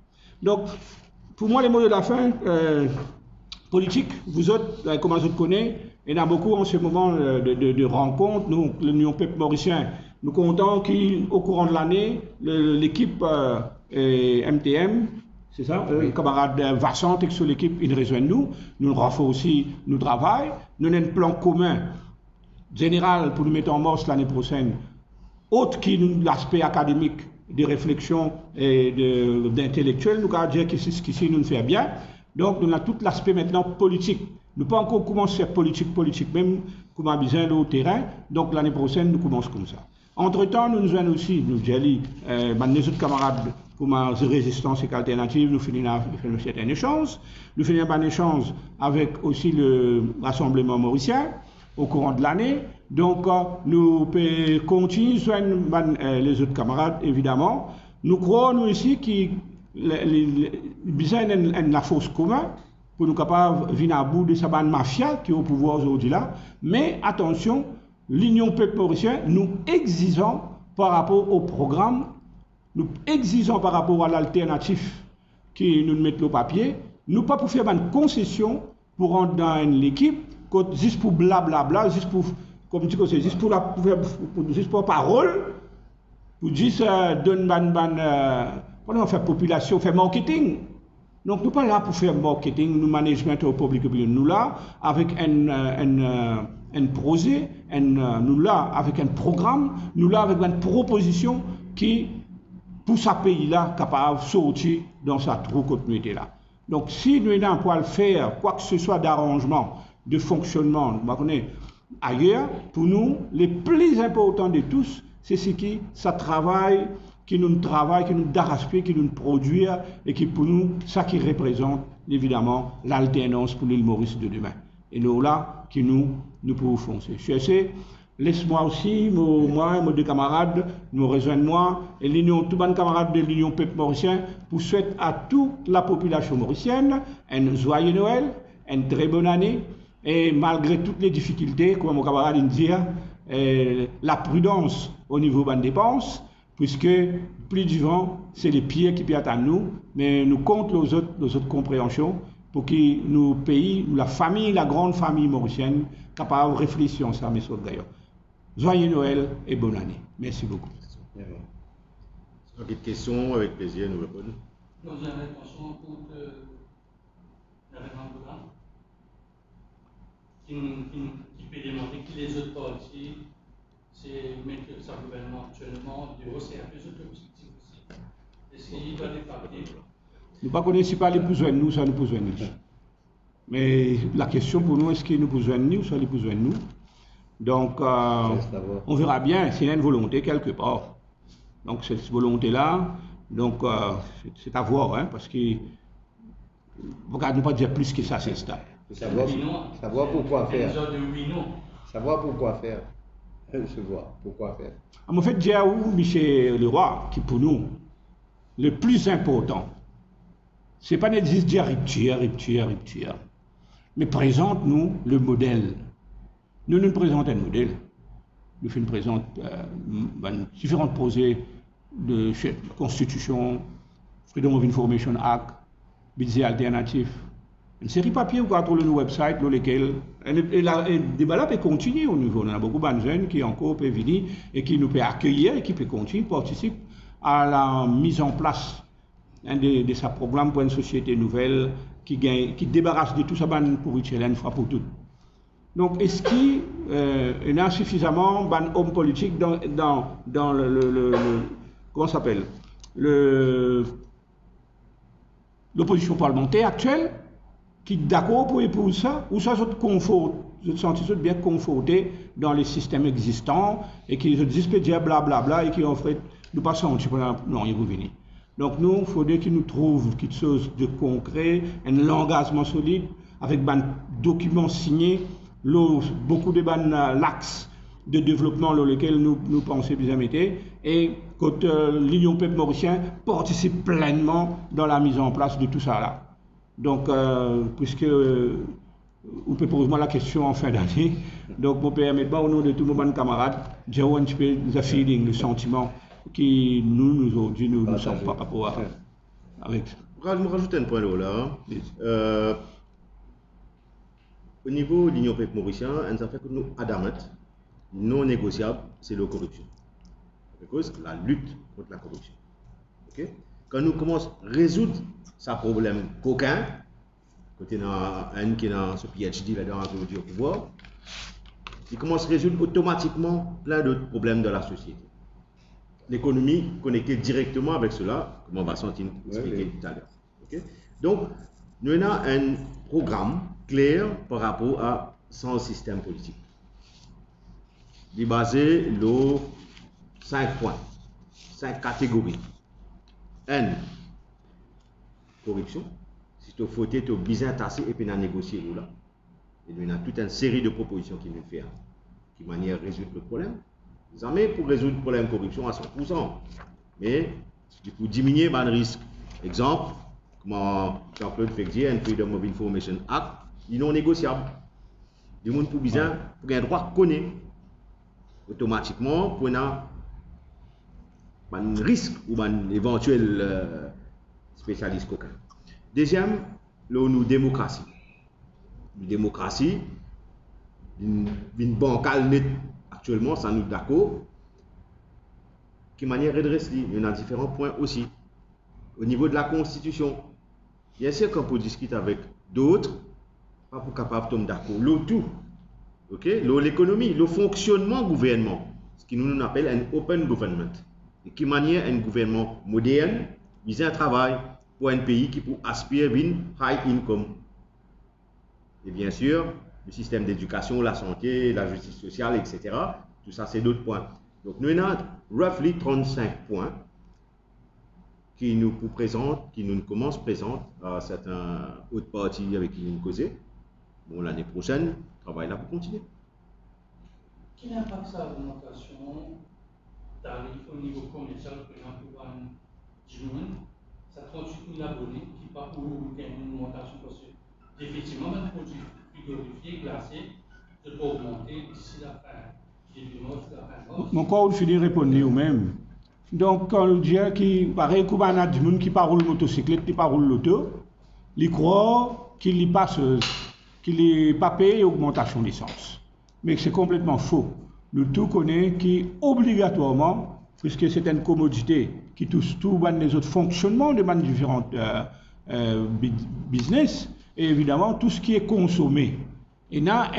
Donc pour moi les mots de la fin politique, vous autres, comment je connais, il y en a beaucoup en ce moment de rencontres. Nous, l'Union peuple mauricien, nous comptons qu'au courant de l'année, l'équipe MTM, c'est ça, oui. Camarade Vassant et sur l'équipe, ils rejoignent nous. Nous renforçons aussi nos travail. Nous avons un plan commun général pour nous mettre en marche l'année prochaine, autre qui l'aspect académique de réflexion et d'intellectuel, nous allons dire que c'est ce qui nous fait bien. Donc, nous avons tout l'aspect maintenant politique. Nous ne pouvons pas encore commencer à faire politique, même comme on a besoin au terrain. Donc, l'année prochaine, nous commençons comme ça. Entre-temps, nous avons aussi, nous avons les autres camarades pour ma résistance et alternative, nous finissons un certain échange. Nous finissons un échange avec aussi le Rassemblement mauricien au courant de l'année. Donc, nous continuons les autres camarades, évidemment. Nous croyons, nous ici, qu'il besoin de force commune pour nous capables de venir à bout de cette mafia qui est au pouvoir aujourd'hui là. Mais attention, l'Union peuple mauricien, nous exigeons par rapport au programme, nous exigeons par rapport à l'alternative qui nous met au papier, nous pas pour faire une concession pour rentrer dans l'équipe, juste pour blablabla, juste pour, comme tu dis, juste pour parole, pour juste donner on fait population, on fait marketing. Donc, nous ne sommes pas là pour faire marketing, nous management au public, nous là avec un projet, nous là avec un programme, nous là avec une proposition qui, pour ce pays-là, capable de sortir dans sa trou continuité là. Donc, si nous n'avons pas le faire, quoi que ce soit d'arrangement, de fonctionnement, ailleurs, pour nous, le plus important de tous, c'est ce qui, ça travaille, qui nous d'arracher, qui nous produit et qui pour nous, ça qui représente évidemment l'alternance pour l'île Maurice de demain. Et nous là, qui nous pouvons foncer. Je sais, laisse-moi aussi, moi, mes deux camarades, nous rejoignent moi, et tous les camarades de l'Union peuple mauricien, pour souhaiter à toute la population mauricienne un joyeux Noël, une très bonne année, et malgré toutes les difficultés, comme mon camarade dit, la prudence au niveau de la dépense, puisque plus du vent, c'est les pieds qui pètent à nous, mais nous comptons les autres compréhensions pour que nos pays, la famille, la grande famille mauricienne, capable de réfléchir sur ça, mes soeurs d'ailleurs. Joyeux Noël et bonne année. Merci beaucoup. Une question, avec plaisir, nous répondons. Nous avons une réponse pour l'événement programme qui peut démontrer que les autres partis, c'est mettre le gouvernement actuellement de hausser un peu les autres objectifs aussi. Est-ce qu'il doit départir? Nous ne connaissons pas les besoins de nous, ça nous besoin de nous. Mais la question pour nous, est-ce qu'ils nous besoin de nous ou ça les besoin de nous? Donc, on verra bien s'il y a une volonté quelque part. Donc, cette volonté-là, donc, c'est à voir, hein, parce que vous ne pas dire plus que ça, c'est ça. Savoir pourquoi faire. Savoir pourquoi faire. Se voir pourquoi faire. En fait, dire où Michel Leroy, qui pour nous, le plus important, C'est pas n'existe dire rupture. Mais présente-nous le modèle. Nous nous présentons un modèle. Nous faisons différents projets de constitution, Freedom of Information Act, budget alternatif, une série de papiers ou sur le website, dans lesquels le débat peut continuer au niveau. On a beaucoup de jeunes qui encore peuvent venir et qui nous peuvent accueillir et qui peuvent continuer, participer à la mise en place de ce programme pour une société nouvelle qui débarrasse de tout ça pour une fois pour toutes. Donc, est-ce qu'il y a suffisamment d'hommes politiques dans le comment ça s'appelle, l'opposition parlementaire actuelle qui est d'accord pour ça, ou ça se sentent bien confortés dans les systèmes existants et qui se disent dire blablabla et qui en fait nous passons non, ils vont venir. Donc nous, il faudrait qu'ils nous trouvent quelque chose de concret, un engagement solide avec des documents signés, beaucoup de l'axe de développement dans lequel nous pensons bien mettre, et que l'Union peuple mauricien participe pleinement dans la mise en place de tout ça là. Donc, puisque on peut poser moi la question en fin d'année, donc mon permettez-moi au nom de tous nos camarades, j'ai un petit peu le feeling, le sentiment qui nous aujourd'hui nous ne sommes pas rapport avec ça. Je vais rajouter un point là. Au niveau de l'Union peuple mauricien, ça fait que nous adamant non négociable, c'est la corruption. Parce que la lutte contre la corruption. Okay? Quand nous commençons à résoudre ce problème coquin, côté un qui est dans ce PhD là-dedans au pouvoir, il commence à résoudre automatiquement plein d'autres problèmes de la société. L'économie connectée directement avec cela, comme on va s'en expliquer tout à l'heure. Okay? Donc, nous avons un programme clair par rapport à son système politique. Il est basé sur 5 points, 5 catégories. 1. Corruption. Si tu faut tu bien tasser et puis négocier là. Et nous avons toute une série de propositions qui nous fait qui manière résoudre le problème. Jamais pour résoudre le problème de corruption à 100%. Mais pour diminuer le risque. Exemple, comme Jean-Claude fait dire, un Freedom of Information Act, il est non négociable. Les gens pour bien, pour un droit connaît automatiquement pour un risque ou un éventuel spécialiste coquin. Deuxième, nous démocratie. Une démocratie, une bancale nette actuellement, ça nous d'accord. Qui manière redresse, il y en a différents points aussi. Au niveau de la Constitution, bien sûr qu'on peut discuter avec d'autres, pas pour capable de tomber d'accord. Tout, ok, l'économie, le fonctionnement gouvernement, ce qui nous appelle un open government, et qui manière un gouvernement moderne, viser un travail pour un pays qui peut aspirer à une high income. Et bien sûr, le système d'éducation, la santé, la justice sociale, etc. Tout ça, c'est d'autres points. Donc, nous avons roughly 35 points qui nous présentent, qui nous commencent présenter à certains autres parties avec qui nous causons. Bon, l'année prochaine, le travail là pour continuer. Quel impact ça a l'augmentation tarif au niveau commercial, par exemple, pour un June, ça 38 000 abonnés qui pas pour gagner une augmentation parce que effectivement, un produit frigorifié, glacé, de pas augmenter d'ici la fin début mars, la fin mars. Mon corps finit de répondre lui-même. Donc, quand on dit qu'il paraît qu'il y a des gens qui parlent de motocyclette, qui parlent de l'auto, ils croient qu'il n'y a pas payé augmentation d'essence. Mais c'est complètement faux. Nous tous connaissons qu'obligatoirement, puisque c'est une commodité qui touche tous les autres fonctionnements de différents business, et évidemment tout ce qui est consommé. Il y a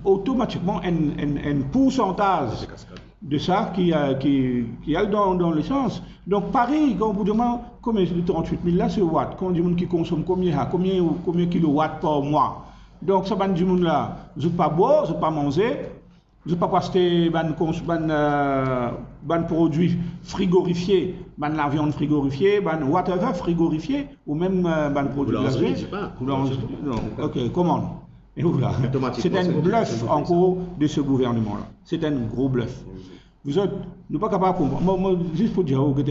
automatiquement un pourcentage de ça qui a dans l'essence. Donc pareil, quand vous demandez combien de 38 000 là, c'est watts. Quand on dit qui consomme combien kilowatts par mois. Donc ça va dire là, je ne pas boire, je ne pas manger, je ne pas acheter un produit frigorifié, la viande frigorifiée, whatever frigorifié, ou même un produit gazé. Non, ok, comment? C'est un bluff encore de ce gouvernement-là. C'est un gros bluff. Vous autres, nous ne sommes pas capables de comprendre. Moi, juste pour dire que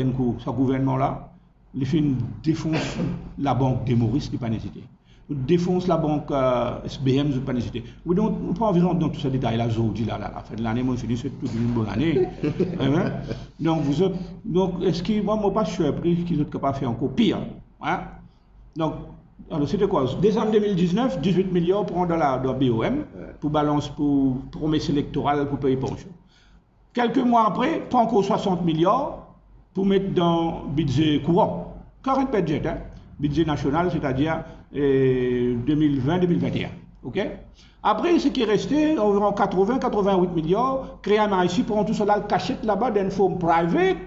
ce gouvernement-là, les films défoncent la banque des Maurice, qui pas hésité. Défonce la banque SBM, je pas hésité. Oui, donc, on peut environ dans tous ces détails-là, aujourd'hui, là, la fin de l'année, moi, je dis, c'est toute une bonne année. Donc, vous autres, donc, est-ce que, moi, pas surpris qu'ils soient capables de faire encore pire. Hein? Donc, alors, c'était quoi? Décembre 2019, 18 milliards pour dans BOM, pour balance, pour promesse électorale, pour payer pension. Quelques mois après, pas encore 60 milliards pour mettre dans le budget courant. 40 budget, hein? Budget national, c'est-à-dire 2020-2021. Okay? Après, ce qui est resté, environ 80-88 milliards, créé à Maïsi, pour tout cela, cachette là-bas d'une forme private,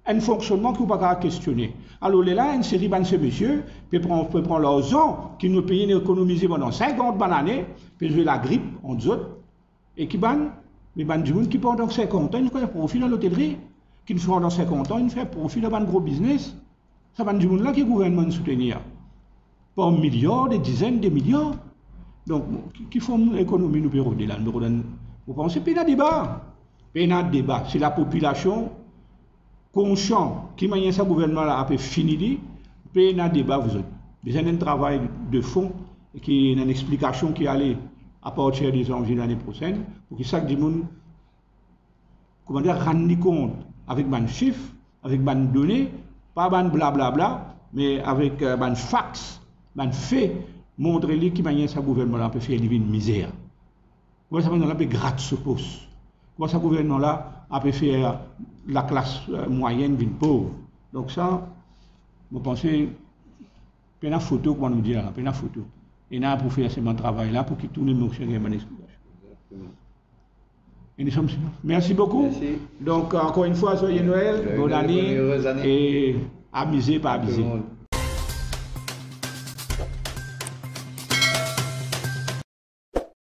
un fonctionnement qu'on ne peut pas questionner. Alors là, une série de ces messieurs peut prendre leurs ans, qui nous payent économiser pendant 50 années, puis jouer la grippe, en d'autres, et qui ban, mais ban du monde qui pendant 50 ans, ils font profit dans l'hôtellerie, qui nous font pendant 50 ans, ils font profit dans un gros business. Ça ban du monde là qui est le gouvernement soutenir. Par milliards, des dizaines de milliards. Donc, qui font l'économie, nous payons là. Vous pensez, qu'il y a un débat. C'est la population consciente qui m'a dit ce gouvernement-là a fait fini. Il y a un débat, vous autres. Il y a un travail de fond, qui est une explication qui allait à partir des janvier de l'année prochaine, pour que chaque monde, comment dire, rende compte avec des chiffres, avec des données, pas des blablabla, mais avec des facts. Ben fait montrer lui qui manie sa gouvernement là peut faire une misère. Comment ça gouvernement là peut gratter ce poste. Comment ça gouvernement là peut faire la classe moyenne d'une pauvre. Donc ça, vous pensez, peine à photo comment nous dire là, peine à photo. Et là pour faire ce travail là pour qu'il tourne l'émotion et bonne explication. Et nous sommes merci beaucoup. Merci. Donc encore une fois soyez Noël, bonne année et amusez pas abuser.